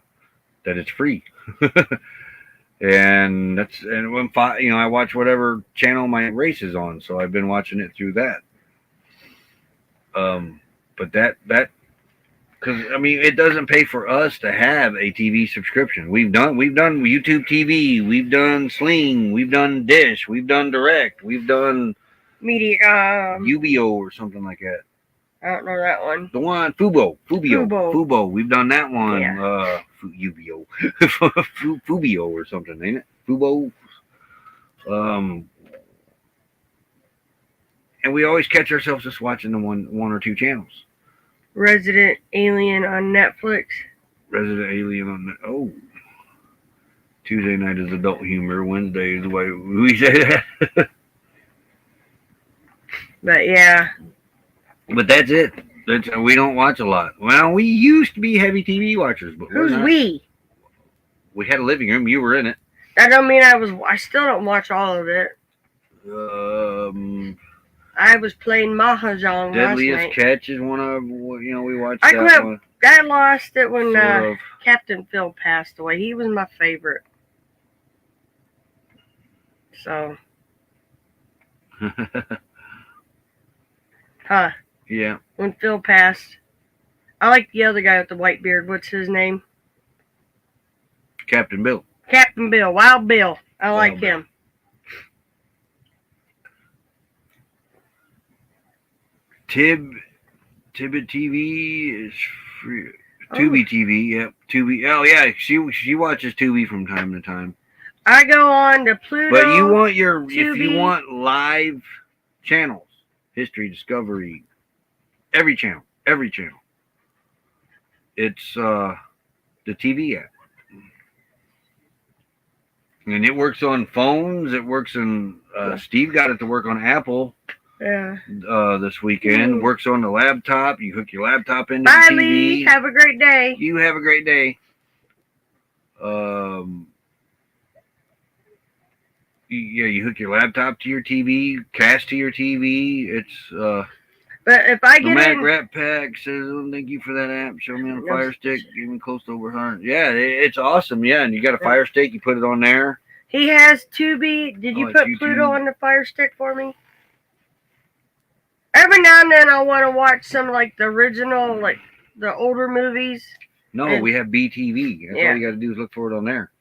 it's free. And when I watch whatever channel my race is on, so I've been watching it through that. But that because I mean it doesn't pay for us to have a TV subscription. We've done YouTube TV, we've done Sling, we've done Dish, we've done Direct, we've done Media. UBO or something like that. I don't know that one. The one Fubo. We've done that one. Yeah. UBO, Fubio or something, ain't it? Fubo. And we always catch ourselves just watching the one or two channels. Resident Alien on Netflix. Resident Alien on the Tuesday night is adult humor. Wednesday is the way we say that. But yeah. But that's it. We don't watch a lot. Well, we used to be heavy TV watchers, but Who's we're not. we? We had a living room. You were in it. That don't mean I still don't watch all of it. I was playing Mahjong last Deadliest night. Catch is one of we watched I that quit. one. I lost it when Sort of. Captain Phil passed away. He was my favorite. So, huh? Yeah. When Phil passed, I like the other guy with the white beard. What's his name? Captain Bill. Captain Bill. Wild Bill. I like Wild Bill. him. Tibbet TV is free. Tubi TV, yep. Tubi. Oh yeah, she watches Tubi from time to time. I go on to Pluto. But you want if you Tubi. want live channels, History, Discovery, every channel. It's the TV app. And it works on phones. It works on. Steve got it to work on Apple Yeah. this weekend. Works on the laptop. You hook your laptop into Bye, the TV. Lee. Have a great day. You have a great day. You hook your laptop to your TV, cast to your TV. It's But if I get Nomadic in, Rat Pack says, "Oh, thank you for that app. Show me on a Yes. Fire Stick. Give me close to over 100." Yeah, it's awesome. Yeah, and you got a Fire Stick. You put it on there. he has Tubi. Did you Oh, put YouTube. Pluto on the Fire Stick for me? Every now and then I want to watch some like the original, like the older movies. No, And- we have BTV. That's Yeah. all you got to do is look for it on there.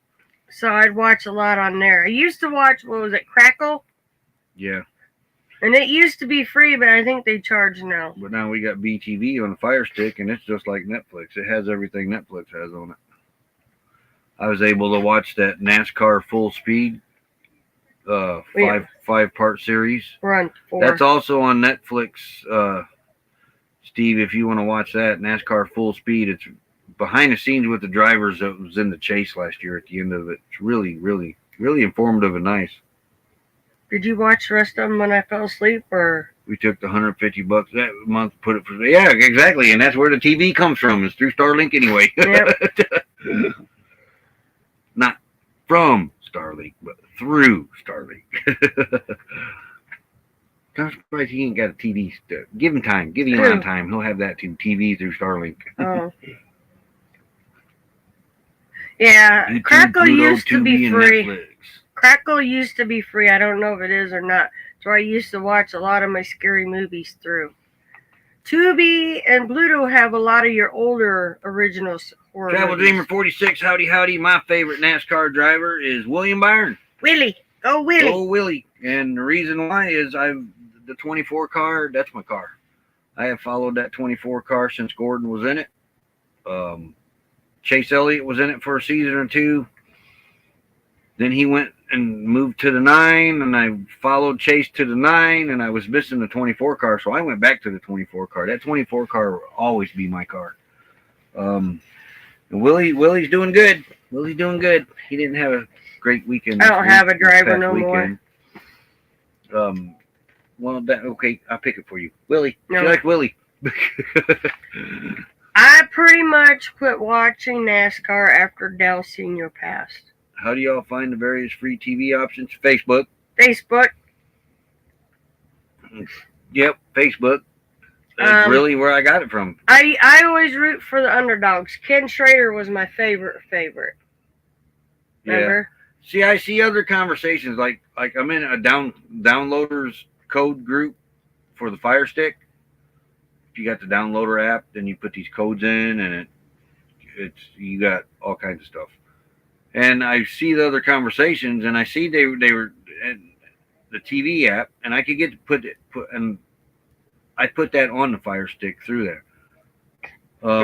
So I'd watch a lot on there. I used to watch, what was it, Crackle? Yeah, And it used to be free, but I think they charge now. but now we got BTV on the Fire Stick, and it's just like Netflix. It has everything Netflix has on it. I was able to watch that NASCAR Full Speed, five-part series. Run for. That's also on Netflix, Steve. If you want to watch that NASCAR Full Speed, it's behind the scenes with the drivers that was in the chase last year. At the end of it, it's really, really, really informative and nice. Did you watch the rest of them when I fell asleep, or? We took the $150 that month, put it for exactly, and that's where the TV comes from. It's through Starlink anyway. Yep. Not from Starlink, but through Starlink. I'm surprised he ain't got a TV. Give him time. Give Elon time. He'll have that too. TV through Starlink. Oh. Yeah, YouTube, Crackle Pluto, used to Tubi, be and free. Netflix. Crackle used to be free. I don't know if it is or not. So I used to watch a lot of my scary movies through. Tubi and Pluto have a lot of your older original horror Travel movies. Dreamer 46, howdy, howdy. My favorite NASCAR driver is William Byron. Willie, go Willie. Go Willie. And the reason why is the 24 car, that's my car. I have followed that 24 car since Gordon was in it. Chase Elliott was in it for a season or two. Then he went and moved to the 9, and I followed Chase to the 9, and I was missing the 24 car, so I went back to the 24 car. That 24 car will always be my car. And Willie's doing good. Willie's doing good. He didn't have a great weekend. I don't have a driver no more. Well, okay, I'll pick it for you. Willie. No. She likes Willie. I pretty much quit watching NASCAR after Dell Sr. passed. How do y'all find the various free TV options? Facebook. Facebook. Yep, Facebook. That's really where I got it from. I always root for the underdogs. Ken Schrader was my favorite. Remember? Yeah. See, I see other conversations like I'm in a downloaders code group for the Fire Stick. If you got the downloader app, then you put these codes in, and you got all kinds of stuff. And I see the other conversations, and I see they were in the TV app, and I could get to put I put that on the Fire Stick through there.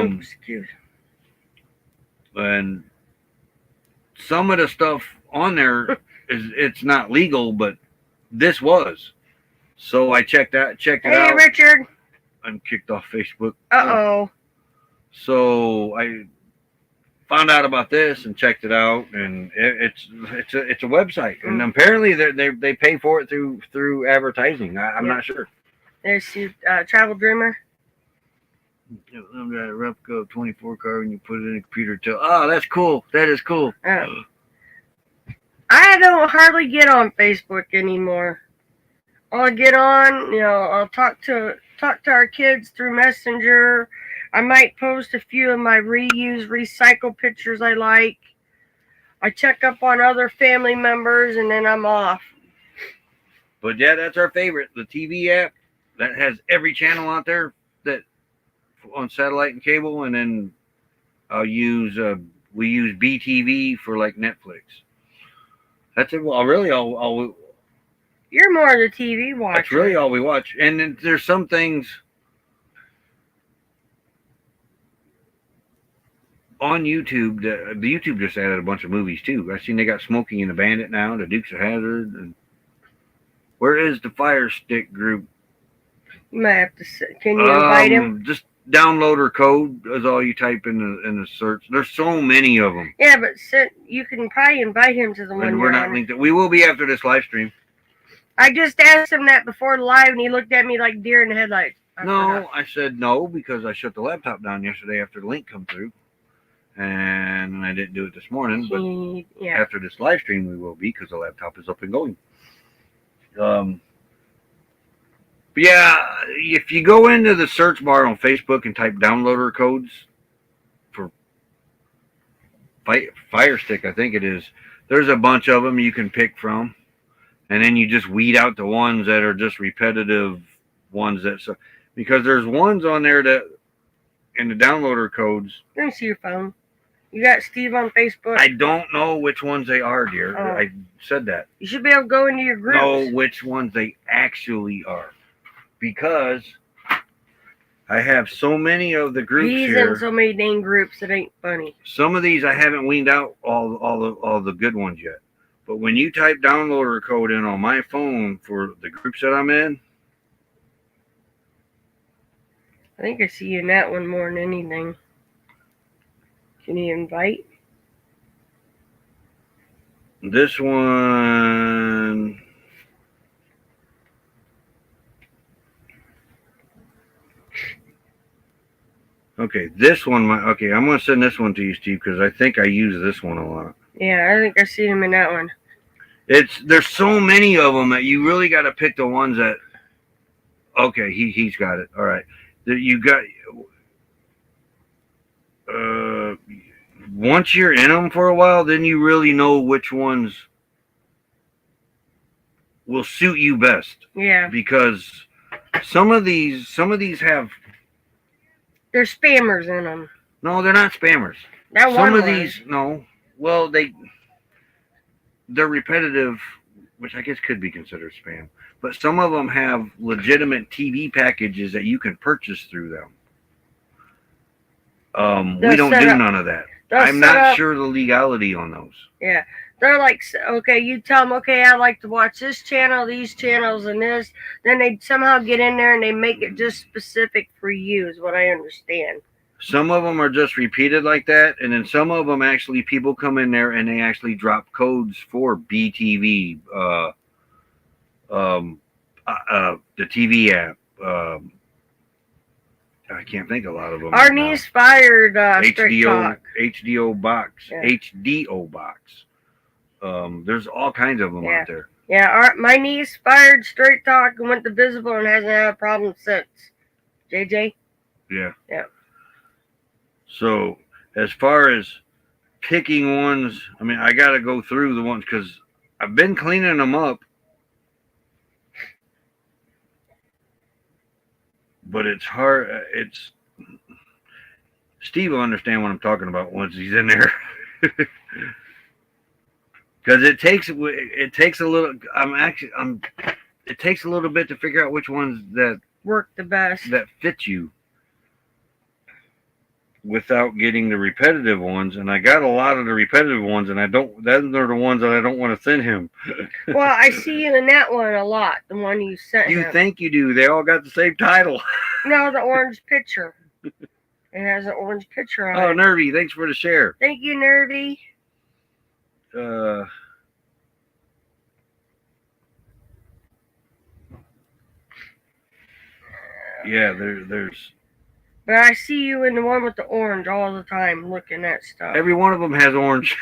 Excuse. And some of the stuff on there it's not legal, but this was. So I checked it out. Hey, Richard. I'm kicked off Facebook. Uh-oh. So I found out about this and checked it out, and it's a website, and apparently they pay for it through advertising. I'm not sure. There's Travel Dreamer. I'm got a replica 24 car, and you put it in a computer. Oh, that's cool. That is cool. I don't hardly get on Facebook anymore. I'll get on, I'll talk to our kids through Messenger. I might post a few of my recycle pictures I like. I check up on other family members, and then I'm off. But yeah, that's our favorite. The TV app that has every channel out there that on satellite and cable, and then we use BTV for like Netflix. That's it. Well, really, all you're more the TV watcher. That's really all we watch. And then there's some things on YouTube. The YouTube just added a bunch of movies too. I seen they got Smokey and the Bandit now, the Dukes of Hazzard. And where is the Fire Stick group? You might have to. Can you invite him? Just downloader code is all you type in the search. There's so many of them. Yeah, but you can probably invite him to the one. And we're not linked. We will be after this live stream. I just asked him that before the live, and he looked at me like deer in the headlights. I said no because I shut the laptop down yesterday after the link come through, and I didn't do it this morning. But after this live stream, we will be because the laptop is up and going. But yeah, if you go into the search bar on Facebook and type downloader codes for Fire Stick, I think it is, there's a bunch of them you can pick from. And then you just weed out the ones that are just repetitive ones because there's ones on there that in the downloader codes. Let me see your phone. You got Steve on Facebook? I don't know which ones they are, dear. Oh. I said that. You should be able to go into your groups. Know which ones they actually are. Because I have so many of the groups here. In so many dang groups that ain't funny. Some of these I haven't weaned out all the good ones yet. But when you type downloader code in on my phone for the groups that I'm in, I think I see you in that one more than anything. Can you invite? This one. Okay, this one. Okay, I'm going to send this one to you, Steve, because I think I use this one a lot. Yeah, I think I see him in that one. There's so many of them that you really got to pick the ones that Okay, he's got it. All right. You got once you're in them for a while, then you really know which ones will suit you best. Yeah. Because some of these have There's spammers in them. no, they're not spammers. That Some one of was. these no. Well, they're repetitive, which I guess could be considered spam. But some of them have legitimate TV packages that you can purchase through them. We don't do none of that. I'm not sure the legality on those. Yeah. They're like, okay, you tell them, okay, I'd like to watch this channel, these channels, and this. Then they somehow get in there and they make it just specific for you, is what I understand. Some of them are just repeated like that, and then some of them actually people come in there and they actually drop codes for BTV, the TV app. I can't think of a lot of them. Our niece fired Straight Talk. HDO box, Yeah. HDO box. There's all kinds of them out there. Yeah, my niece fired Straight Talk and went to Visible and hasn't had a problem since. JJ? Yeah. Yeah. So as far as picking ones, I mean, I got to go through the ones because I've been cleaning them up. But it's hard. Steve will understand what I'm talking about once he's in there. Because it takes a little. It takes a little bit to figure out which ones that work the best, that fit you, without getting the repetitive ones. And I got a lot of the repetitive ones, and I don't. Those are the ones that I don't want to send him. Well, I see you in that one a lot. The one you sent him. You think you do? They all got the same title. No, the orange picture. It has an orange picture on it. Oh, Nervy, thanks for the share. Thank you, Nervy. Yeah, there's. But I see you in the one with the orange all the time looking at stuff. Every one of them has orange.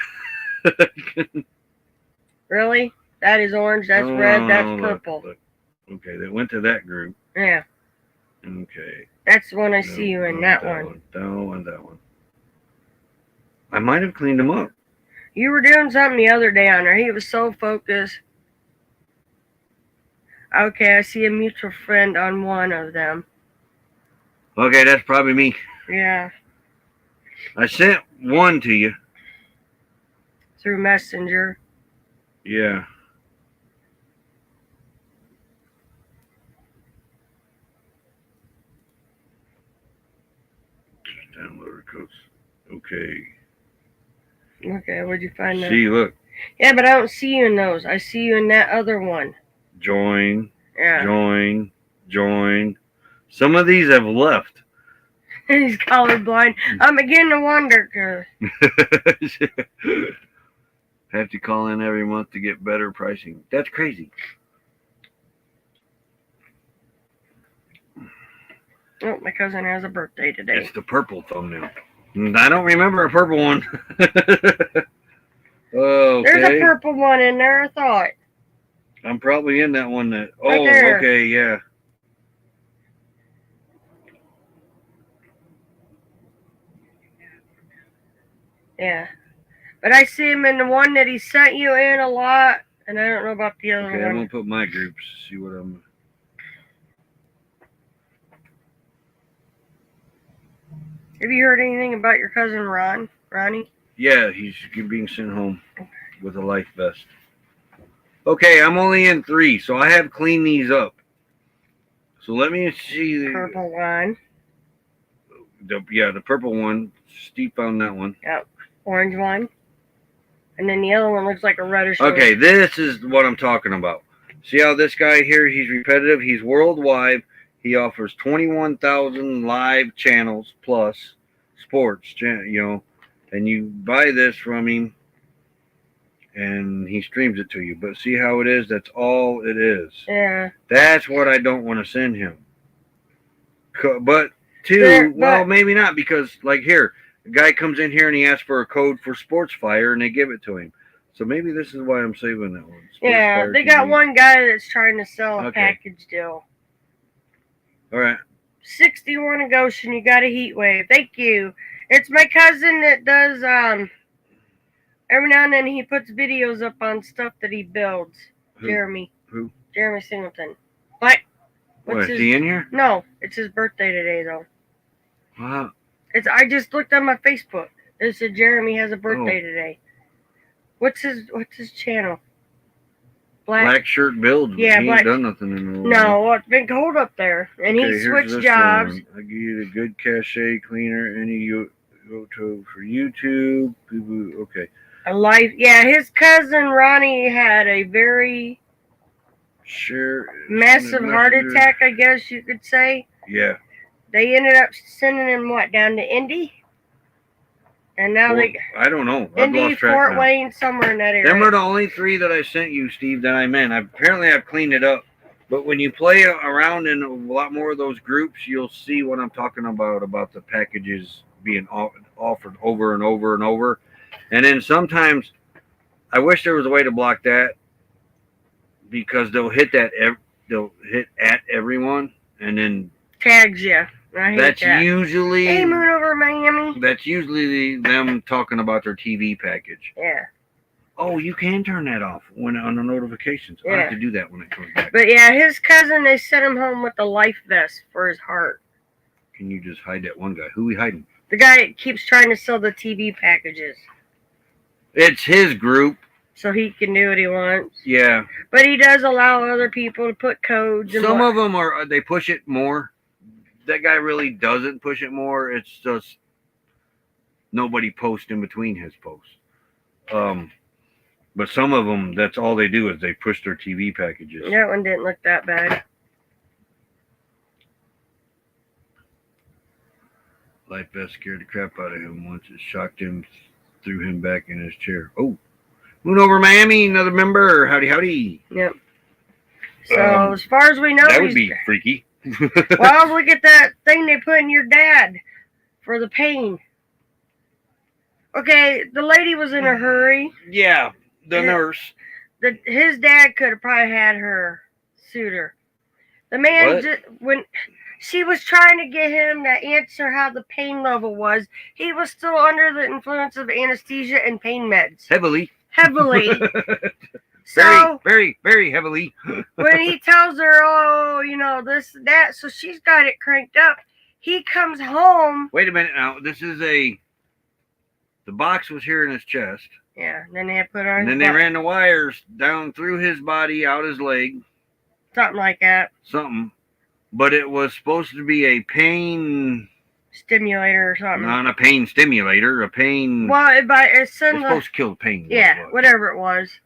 Really? That is orange, that's red, that's purple. Look. Okay, they went to that group. Yeah. Okay. That's the one I see you in, that one. That one. I might have cleaned them up. You were doing something the other day on her. He was so focused. Okay, I see a mutual friend on one of them. Okay, that's probably me. Yeah. I sent one to you. Through Messenger. Yeah. Downloader codes. Okay. Okay, where'd you find that? See, look. Yeah, but I don't see you in those. I see you in that other one. Join. Yeah. Join. Some of these have left. He's colorblind. I'm beginning to wonder. Have to call in every month to get better pricing. That's crazy. Oh, my cousin has a birthday today. It's the purple thumbnail. I don't remember a purple one. Okay. There's a purple one in there, I thought. I'm probably in that one that. Right Oh, there. okay, yeah. Yeah. But I see him in the one that he sent you in a lot, and I don't know about the other Okay, I'm one. gonna put my groups. See what I'm. Have you heard anything about your cousin Ronnie? Yeah, he's being sent home with a life vest. Okay, I'm only in 3, so I have cleaned these up. So let me see. Purple one. The purple one. Steve found that one. Yep. Orange one. And then the other one looks like a reddish one. Okay, this is what I'm talking about. See how this guy here, he's repetitive. He's worldwide. He offers 21,000 live channels plus sports, and you buy this from him and he streams it to you. But see how it is? That's all it is. Yeah. That's what I don't want to send him. But maybe not, because like here, a guy comes in here and he asks for a code for Sports Fire and they give it to him. So maybe this is why I'm saving that one. Yeah, they got one guy that's trying to sell a package deal. All right. 61 in Goshen. You got a heat wave. Thank you. It's my cousin that does every now and then he puts videos up on stuff that he builds. Who? Jeremy. Who? Jeremy Singleton. What? What, is he in here? No, it's his birthday today though. Wow. I just looked on my Facebook. It said Jeremy has a birthday Oh. today. What's his channel? Black Shirt Builds. Yeah, he Black- ain't done nothing in a while. No, well, it's been cold up there, and Okay, he here's switched this jobs. one. I give you the good cachet cleaner. Any go-to for YouTube. People, okay. A life, yeah. His cousin Ronnie had a very Sure. massive heart attack, I guess you could say. Yeah. They ended up sending him down to Indy, and now I don't know. I've Indy, lost track Fort now. Wayne, somewhere in that area. Them are the only 3 that I sent you, Steve, that I meant. Apparently I've cleaned it up. But when you play around in a lot more of those groups, you'll see what I'm talking about the packages being offered over and over and over. And then sometimes, I wish there was a way to block that, because they'll hit at everyone, and then Tags you. I hate that's that. usually Hey, Moon over Miami. that's usually them talking about their TV package. Yeah. Oh, you can turn that off on the notifications. I Yeah. have to do that when it comes back. But yeah, his cousin, they sent him home with a life vest for his heart. Can you just hide that one guy? Who we hiding? The guy that keeps trying to sell the TV packages It's his group. so he can do what he wants. Yeah. But he does allow other people to put codes. And Some of them they push it more. That guy really doesn't push it more. It's just nobody posts in between his posts. But some of them, that's all they do is they push their TV packages. That one didn't look that bad. Life vest scared the crap out of him once. It shocked him, threw him back in his chair. Oh, Moon over Miami, another member. Howdy, howdy. Yep. So as far as we know, That would he's- be freaky. well, look at that thing they put in your dad for the pain. Okay, the lady was in a hurry. Yeah, the Yeah. nurse. His dad could have probably had her suitor. The man, What? when she was trying to get him to answer how the pain level was, he was still under the influence of anesthesia and pain meds. Heavily. Heavily. Very, So very, very heavily. when he tells her, oh, this, that, so she's got it cranked up, he comes home. Wait a minute now. This is the box was here in his chest. Yeah, and then they had put on And then they ran the wires down through his body, out his leg, something like that. something. But it was supposed to be a pain, Stimulator or something. not a pain stimulator, a pain. Well, it's It's supposed to kill the pain. yeah, whatever it was.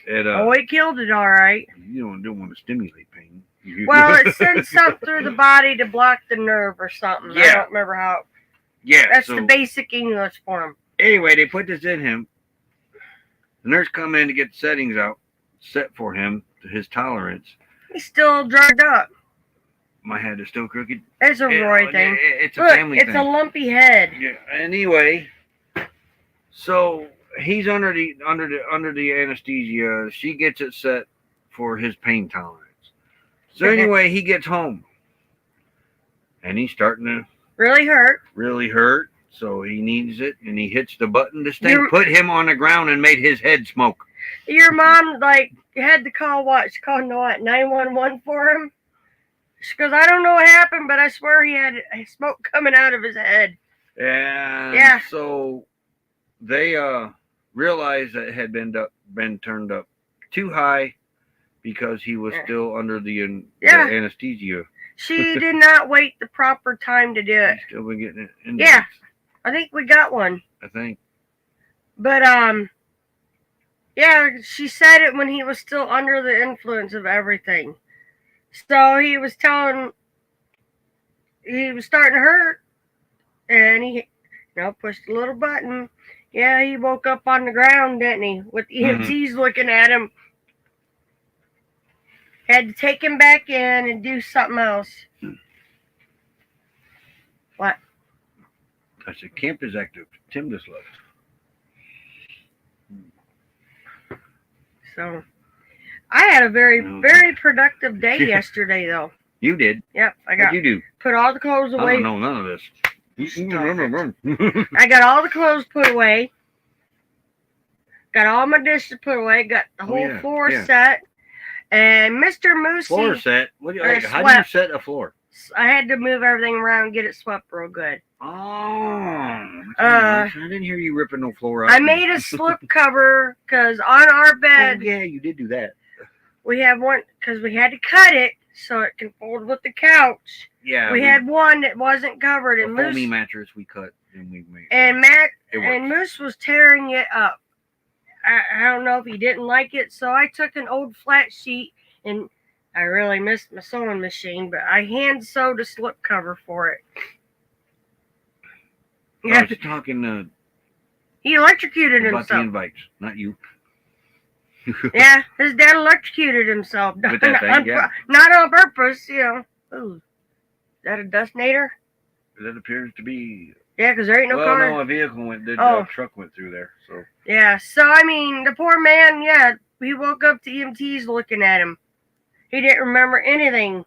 It, Oh, it killed it all right. you don't want to stimulate pain. Well, it sends something through the body to block the nerve or something. I Yeah. don't remember how. Yeah. That's so the basic English for him. anyway, they put this in him. The nurse come in to get the settings set for him to his tolerance. He's still drugged up. My head is still crooked. It's a Roy thing. It's a Look, family it's thing. a lumpy head. Yeah. Anyway, so he's under the anesthesia. She gets it set for his pain tolerance. So anyway, he gets home, and he's starting to Really hurt. really hurt. So he needs it, and he hits the button. This thing You're- put him on the ground and made his head smoke. Your mom had to call what? She called 911 for him. She goes, I don't know what happened, but I swear he had smoke coming out of his head. And Yeah. so they realized that it had been turned up too high because he was Yeah. still under the Yeah. anesthesia. She did not wait the proper time to do it. He's still been getting it. In Yeah. I think we got one. I think. But yeah, she said it when he was still under the influence of everything. So he was starting to hurt, and he pushed a little button. Yeah, he woke up on the ground, didn't he? With EMTs looking at him. Had to take him back in and do something else. What? I said, camp is active. Tim just left. So I had a very, Okay. very productive day yesterday, though. You did. Yep, I What'd got you do? put all the clothes I away. don't know none of this. I got all the clothes put away. Got all my dishes put away. Got the whole floor set. And Mr. Moosey. Floor set? What do you, like, how do you set a floor? I had to move everything around and get it swept real good. Oh. I didn't hear you ripping no floor out. I made a slip cover because on our bed. Oh, yeah, you did do that. We have one because we had to cut it so it can fold with the couch. Yeah. We had one that wasn't covered. And a foamy mattress we cut and we made. And Moose was tearing it up. I don't know if he didn't like it, so I took an old flat sheet, and I really missed my sewing machine, but I hand sewed a slip cover for it. Yeah, I was talking he electrocuted about himself. the invites, not you. Yeah, his dad electrocuted himself. With that thing, yeah. Not on purpose, you know. Ooh, is that a dustnator? That appears to be. Yeah, because there ain't no car. Well, no, a vehicle a truck went through there, so. Yeah, so I mean, the poor man, yeah, he woke up to EMTs looking at him. He didn't remember anything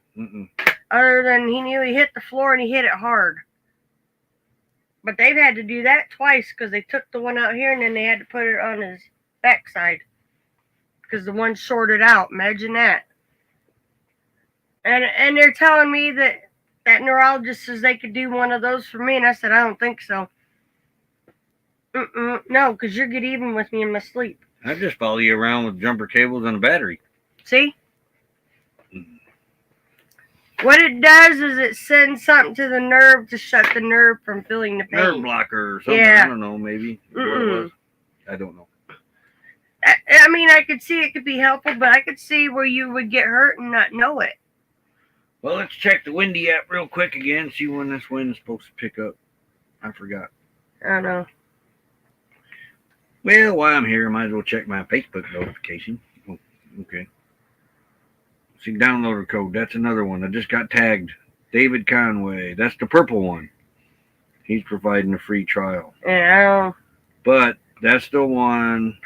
other than he knew he hit the floor and he hit it hard. But they've had to do that twice because they took the one out here and then they had to put it on his backside because the one shorted out. Imagine that. And they're telling me that neurologist says they could do one of those for me, and I said I don't think so. No, because you get even with me in my sleep. I just follow you around with jumper cables and a battery. See? What it does is it sends something to the nerve to shut the nerve from feeling the pain. Nerve blocker or something. Yeah. I don't know, maybe. What it was. I don't know. I mean, I could see it could be helpful, but I could see where you would get hurt and not know it. Well, let's check the windy app real quick again, see when this wind is supposed to pick up. I forgot. I don't know. Well, while I'm here, I might as well check my Facebook notification. Oh, okay. See, downloader code. That's another one. I just got tagged. David Conway. That's the purple one. He's providing a free trial. Yeah. But that's the one.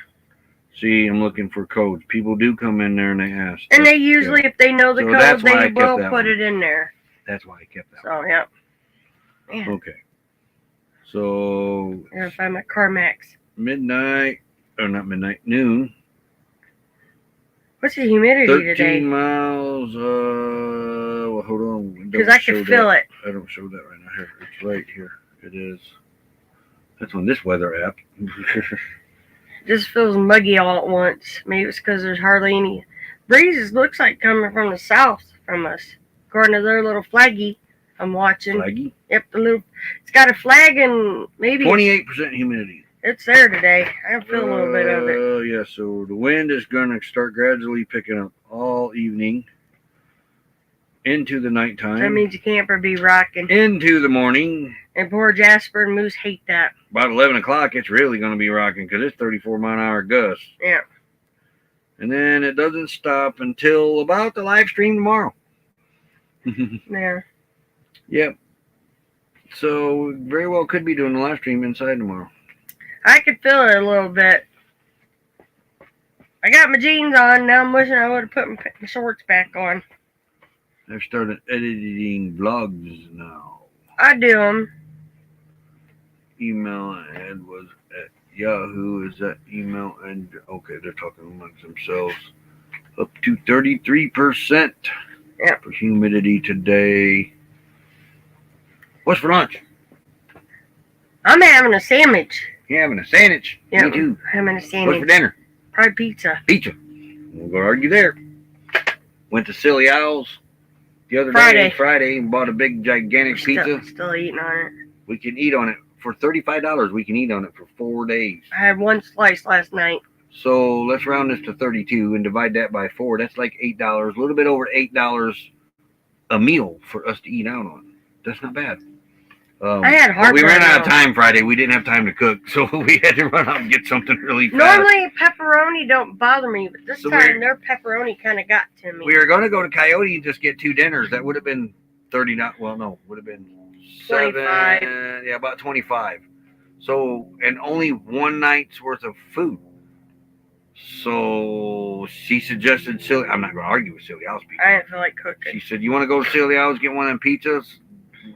See, I'm looking for codes. People do come in there and they ask. And they usually, if they know the code, they will put it in there. That's why I kept that one. So, yeah. Okay. So. I gotta find my CarMax. Midnight. Or not midnight. Noon. What's the humidity 13 today? 13 miles. Well, hold on. Because I can feel it. I don't show that right now. Here. It's right here. It is. That's on this weather app. Just feels muggy all at once. Maybe it's because there's hardly any breezes. Looks like coming from the south from us. According to their little flaggy I'm watching. Flaggy? Yep, it's got a flag and maybe 28% humidity. It's there today. I can feel a little bit of it. Oh, yeah. So the wind is going to start gradually picking up all evening into the nighttime. That means you can't be rocking. Into the morning. And poor Jasper and Moose hate that. About 11 o'clock, it's really going to be rocking because it's 34-mile-an-hour gusts. Yeah. And then it doesn't stop until about the live stream tomorrow. Yeah. Yep. So very well could be doing the live stream inside tomorrow. I could feel it a little bit. I got my jeans on. Now I'm wishing I would have put my shorts back on. I've started editing vlogs now. I do them. Email ad was at Yahoo. Is that email? And okay, they're talking amongst themselves. Up to 33%. Yep. For humidity today. What's for lunch? I'm having a sandwich. You having a sandwich? Yeah, Me too. having a sandwich. What's for dinner? Probably pizza. Pizza. We'll go argue there. Went to Silly Owls the other Friday. Friday, and bought a big, gigantic pizza. Still eating on it. We can eat on it for $35. We can eat on it for 4 days. I had one slice last night. So let's round this to 32 and divide that by 4. That's like $8. A little bit over $8 a meal for us to eat out on. That's not bad. I had heartburn. We ran out of time Friday. We didn't have time to cook, so we had to run out and get something really fast. Normally, pepperoni don't bother me, but this time their pepperoni kind of got to me. We were going to go to Coyote and just get 2 dinners. That would have been 30. Well, no, would have been 25. Yeah, about 25. So, and only one night's worth of food. So she suggested Silly. I'm not going to argue with Silly Alice pizza. I didn't feel like cooking. She said, "You want to go to Silly Alice, get one of them pizzas?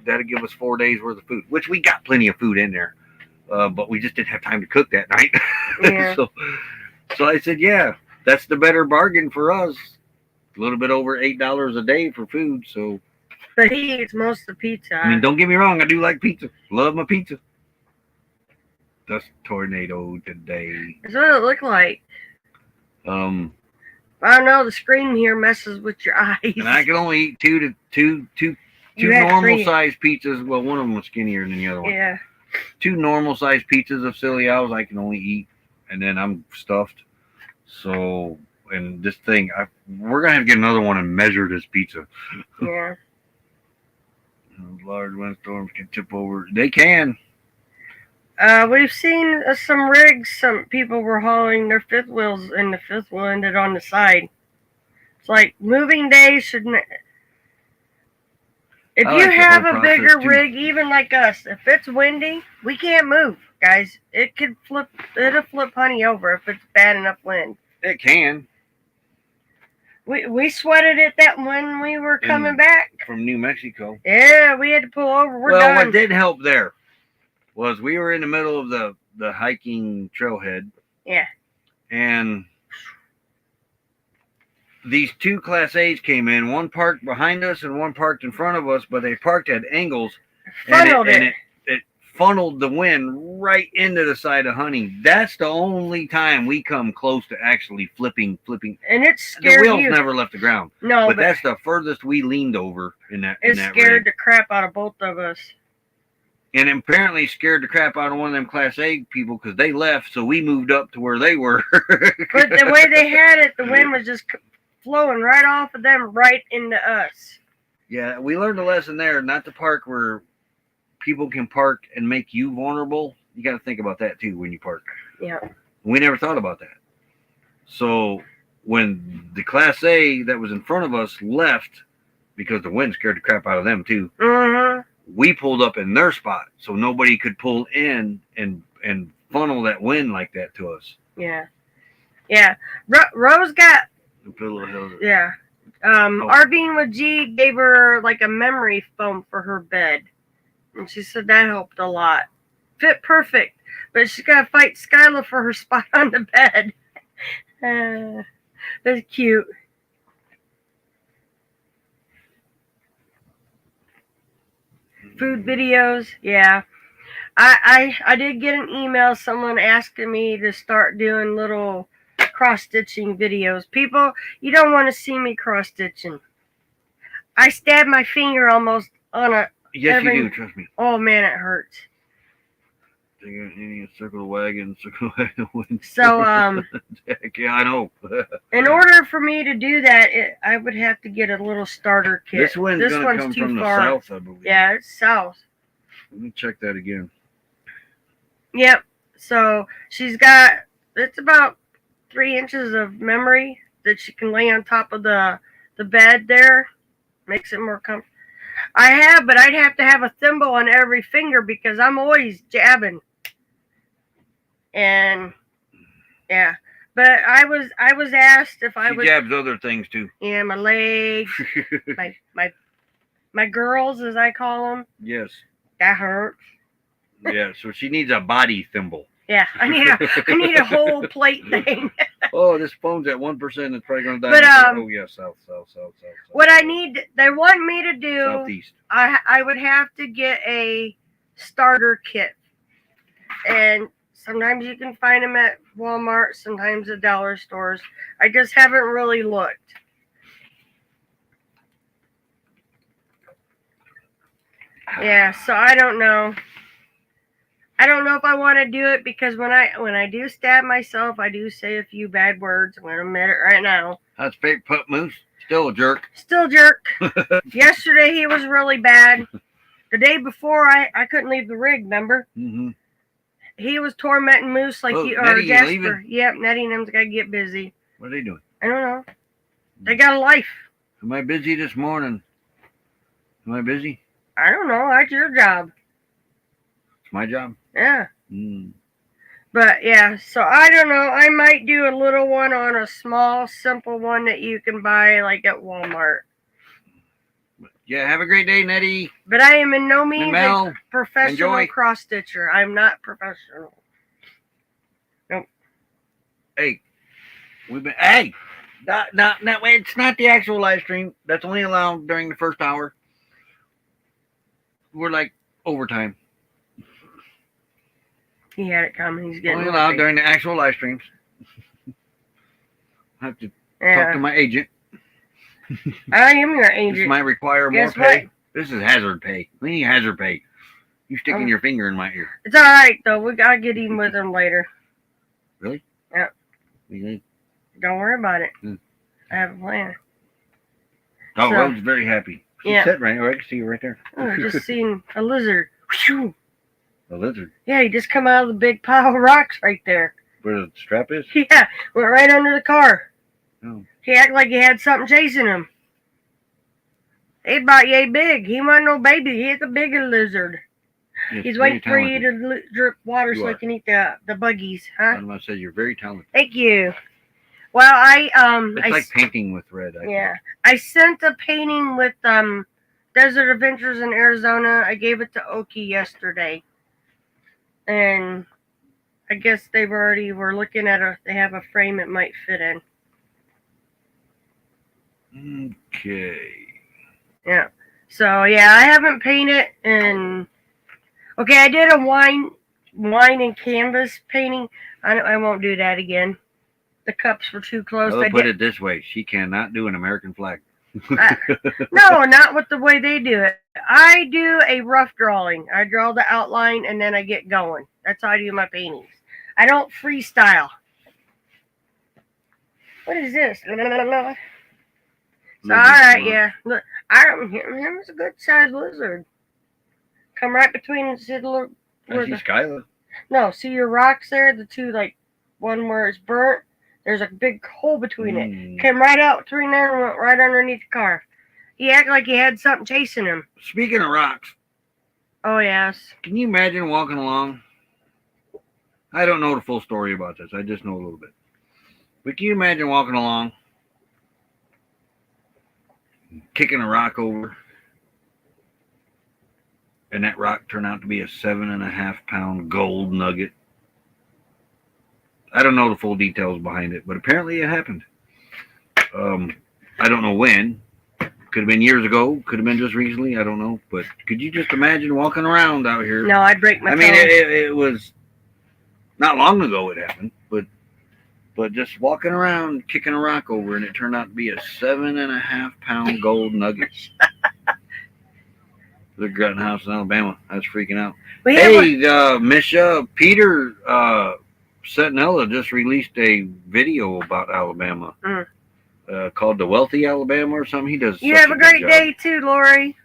That'll give us 4 days worth of food." Which we got plenty of food in there, but we just didn't have time to cook that night. Yeah. so I said, "Yeah, that's the better bargain for us. A little bit over $8 a day for food." So But he eats most of the pizza. I mean, don't get me wrong, I do like pizza. Love my pizza. That's tornado today. That's what it looked like. I don't know. The screen here messes with your eyes. And I can only eat two You had normal three. sized pizzas. Well, one of them was skinnier than the other one. Yeah. 2 normal sized pizzas of Silly Owls I can only eat, and then I'm stuffed. So, and this thing, we're gonna have to get another one and measure this pizza. Yeah. Large windstorms can tip over. They can. We've seen some rigs. Some people were hauling their fifth wheels, and the fifth wheel ended on the side. It's like moving days should. If I you like the have whole a bigger process, too. rig, even like us, if it's windy, we can't move, guys. It could flip. It'll flip honey over if it's bad enough wind. It can. We sweated it that when we were coming back. From New Mexico. Yeah, we had to pull over. We're Well, done. what did help there was we were in the middle of the hiking trailhead. Yeah. And these 2 Class A's came in. One parked behind us and one parked in front of us, but they parked at angles. Funneled and it. it funneled the wind right into the side of Honey. That's the only time we come close to actually flipping. And it The scared wheels you. never left the ground. No, but but that's the furthest we leaned over in that. it in that scared rig. the crap out of both of us. And apparently scared the crap out of one of them Class A people because they left, so we moved up to where they were. But the way they had it, the wind was just flowing right off of them, right into us. Yeah, we learned a lesson there, not to park where people can park and make you vulnerable. You got to think about that too when you park. Yeah. We never thought about that. So when the Class A that was in front of us left, because the wind scared the crap out of them too, Mm-hmm. we pulled up in their spot so nobody could pull in and funnel that wind like that to us. Yeah. Yeah. Rose got, Put a little hill. yeah. RVing with G gave her like a memory foam for her bed. And she said that helped a lot. Fit perfect. But she's got to fight Skylar for her spot on the bed. That's cute. Food videos, yeah. I did get an email, someone asking me to start doing little cross-stitching videos. People, you don't want to see me cross-stitching. I stabbed my finger almost on a... Yes, you do, trust me. Oh, man, it hurts. Circle the wagon, wind. So, Yeah, I know. in order for me to do that, I would have to get a little starter kit. This wind's going to one's come too from the far. south, I believe. Yeah, it's south. Let me check that again. Yep. So she's got, it's about 3 inches of memory that she can lay on top of the bed there. Makes it more comfortable. I have, but I'd have to have a thimble on every finger because I'm always jabbing. And yeah, but I was asked if I She would. jabs other things too. Yeah, my legs, my girls, as I call them. Yes. That hurts. Yeah. So she needs a body thimble. Yeah, I need a whole plate thing. Oh, this phone's at 1%. It's probably going to die. But, oh yeah, south. What I need, they want me to do, Southeast. I would have to get a starter kit. And sometimes you can find them at Walmart, sometimes at dollar stores. I just haven't really looked. Yeah, so I don't know. I don't know if I want to do it because when I do stab myself, I do say a few bad words. I'm going to admit it right now. That's Big Pup Moose. Still a jerk. Still jerk. Yesterday he was really bad. The day before I couldn't leave the rig, remember? Mm-hmm. He was tormenting Moose like Nettie, or you Jasper. leaving? Yep, Nettie and them's got to get busy. What are they doing? I don't know. They got a life. Am I busy this morning? Am I busy? I don't know. That's your job. It's my job. Yeah. Mm. But yeah, so I don't know. I might do a little one on a small, simple one that you can buy like at Walmart. Yeah, have a great day, Nettie. But I am in no means Mel, a professional enjoy. cross stitcher. I'm not professional. Nope. Hey, hey, it's not the actual live stream. That's only allowed during the first hour. We're like overtime. He had it coming. He's getting Only allowed lippy. during the actual live streams. I have to talk Yeah, to my agent. I am your This agent. might require more Guess pay. what? This is hazard pay. We need hazard pay. You sticking your finger in my ear. It's all right though. We gotta get even with him later. Really? Yeah. Mhm. Don't worry about it. Hmm. I have a plan. Oh, So- Rose is very happy. She's Yeah. sitting right there. I can see you right there. Oh, I just seen a lizard. Whew. A lizard. Yeah, he just come out of the big pile of rocks right there. Where the strap is? Yeah, went right under the car. Oh. He acted like he had something chasing him. He about yay big. He wasn't no baby. He's a bigger lizard. Yes, He's very waiting for you talented. to drip water You so he are. can eat the buggies, huh? I'm gonna say you're very talented. Thank you. Well, It's I like painting with red. I yeah, I sent a painting with Desert Adventures in Arizona. I gave it to Oki yesterday, and I guess they've already were looking at they have a frame it might fit in. think. Okay. Yeah. So yeah, I haven't painted and okay, I did a wine and canvas painting. I won't do that again. The cups were too close. I'll I put did, it this way: she cannot do an American flag. no, not with the way they do it. I do a rough drawing. I draw the outline and then I get going. That's how I do my paintings. I don't freestyle. What is this? So, all right, yeah. Look, him is a good sized lizard. Come right between the little. I see Skyla. No, see your rocks there? The two, like, one where it's burnt? There's a big hole between it. Came right out between there and went right underneath the car. He acted like he had something chasing him. Speaking of rocks, Oh, yes. can you imagine walking along? I don't know the full story about this. I just know a little bit. But can you imagine walking along, kicking a rock over, and that rock turned out to be a 7.5-pound gold nugget? I don't know the full details behind it, but apparently it happened. I don't know when. Could have been years ago. Could have been just recently. I don't know. But could you just imagine walking around out here? No, I'd break my I mean, phone. it was not long ago it happened, but just walking around kicking a rock over, and it turned out to be a 7.5-pound gold nugget. The Grutton House in Alabama. I was freaking out. We have Hey, Miss Peter Sentinella just released a video about Alabama called The Wealthy Alabama or something. He does. you such have a good great job. day, too, Lori.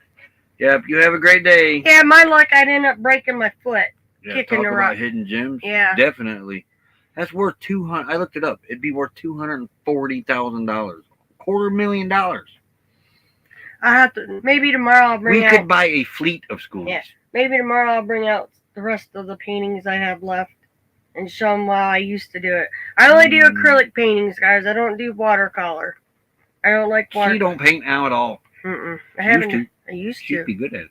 Yep, you have a great day. Yeah, my luck, I'd end up breaking my foot. Yeah, kicking talk the about rock. hidden gems. Yeah. Definitely. That's worth 200. I looked it up. It'd be worth $240,000. $250,000. I have to, maybe tomorrow I'll bring We out. could buy a fleet of schools. Yeah. Maybe tomorrow I'll bring out the rest of the paintings I have left and show them how I used to do it. I only do acrylic paintings, guys. I don't do watercolor. I don't like She watercolor. don't paint now at all. I haven't. to. I used She'd to. be good at it.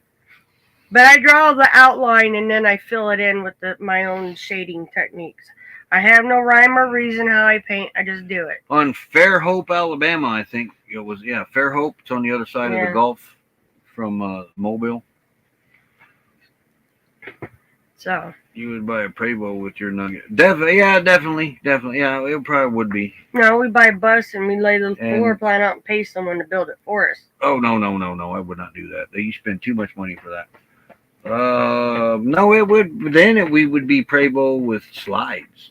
But I draw the outline and then I fill it in with my own shading techniques. I have no rhyme or reason how I paint. I just do it. On Fairhope, Alabama, I think it was. Yeah, Fairhope. It's on the other side of Yeah. the Gulf from Mobile. So You would buy a Prevost with your nugget. Definitely. Yeah, definitely. Yeah, it probably would be. no, we buy a bus and we lay the And- floor plan out and pay someone to build it for us. Oh no! I would not do that. You spend too much money for that. No, it would. Then we would be Prevost with slides.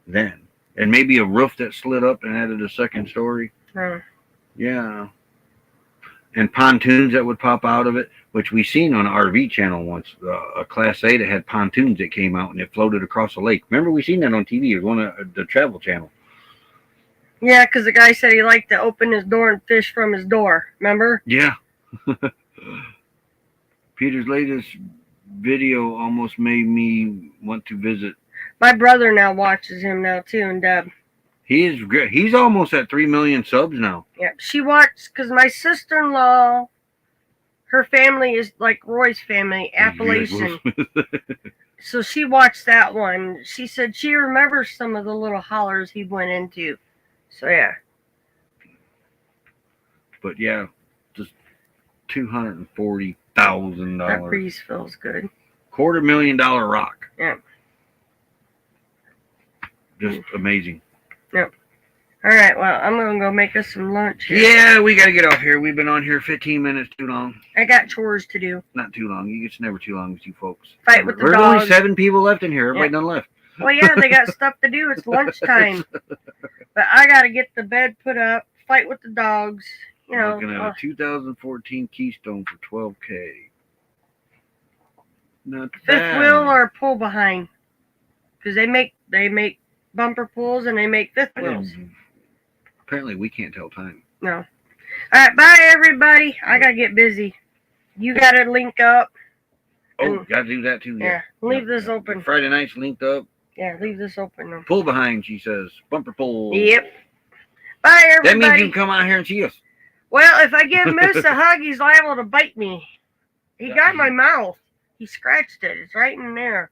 Then and maybe a roof that slid up and added a second story. Oh. Yeah. And pontoons that would pop out of it, which we seen on an RV channel once. A Class A that had pontoons that came out and it floated across a lake. Remember, we seen that on TV. It was one of the Travel Channel. Yeah, because the guy said he liked to open his door and fish from his door. Remember? Yeah. Peter's latest video almost made me want to visit. My brother now watches him now too, and Deb. He is great. He's almost at 3 million subs now. Yeah, she watched because my sister-in-law, her family is like Roy's family, Appalachian. So she watched that one. She said she remembers some of the little hollers he went into. So yeah. But yeah, just $240,000. That breeze feels good. $250,000 rock. Yeah. Just amazing. Yep. All right, well, I'm going to go make us some lunch here. Yeah, we got to get off here. We've been on here 15 minutes too long. I got chores to do. Not too long. It's never too long with you folks. Fight with the There's dogs. only 7 people left in here. Everybody done left. Well, yeah, they got stuff to do. It's lunchtime. But I got to get the bed put up, fight with the dogs. You know. Looking at a 2014 Keystone for $12K. Not Fifth bad. wheel or pull behind. Because they make bumper pulls and they make fifth I don't- wheels. Apparently, we can't tell time. No. All right, bye, everybody. I got to get busy. You got to link up. Oh, got to do that too. Yeah, leave this open. Friday nights linked up. Yeah, leave this open. Pull behind, she says. Bumper pull. Yep. Bye, everybody. That means you can come out here and see us. Well, if I give Moose a hug, he's liable to bite me. He got my mouth. He scratched it. It's right in there.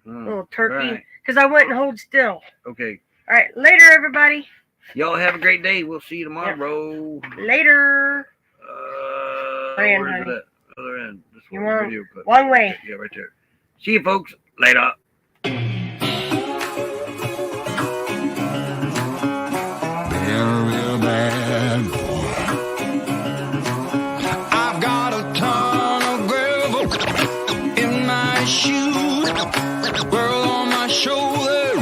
Oh, Little turkey. right. Because I wouldn't hold still. Okay. All right, later, everybody. Y'all have a great day. We'll see you tomorrow. Later. Ryan, Where's honey. it at? Other end. This You one, want video clip. one way. Yeah, right there. See you, folks. Later. Real bad boy. I've got a ton of gravel in my shoes, world on my shoulder,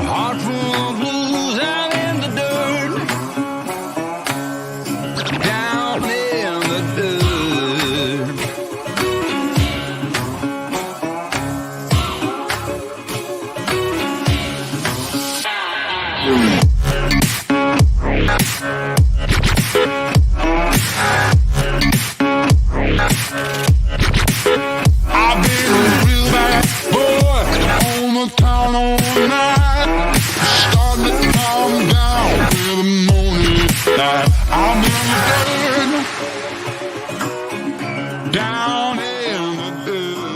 heart full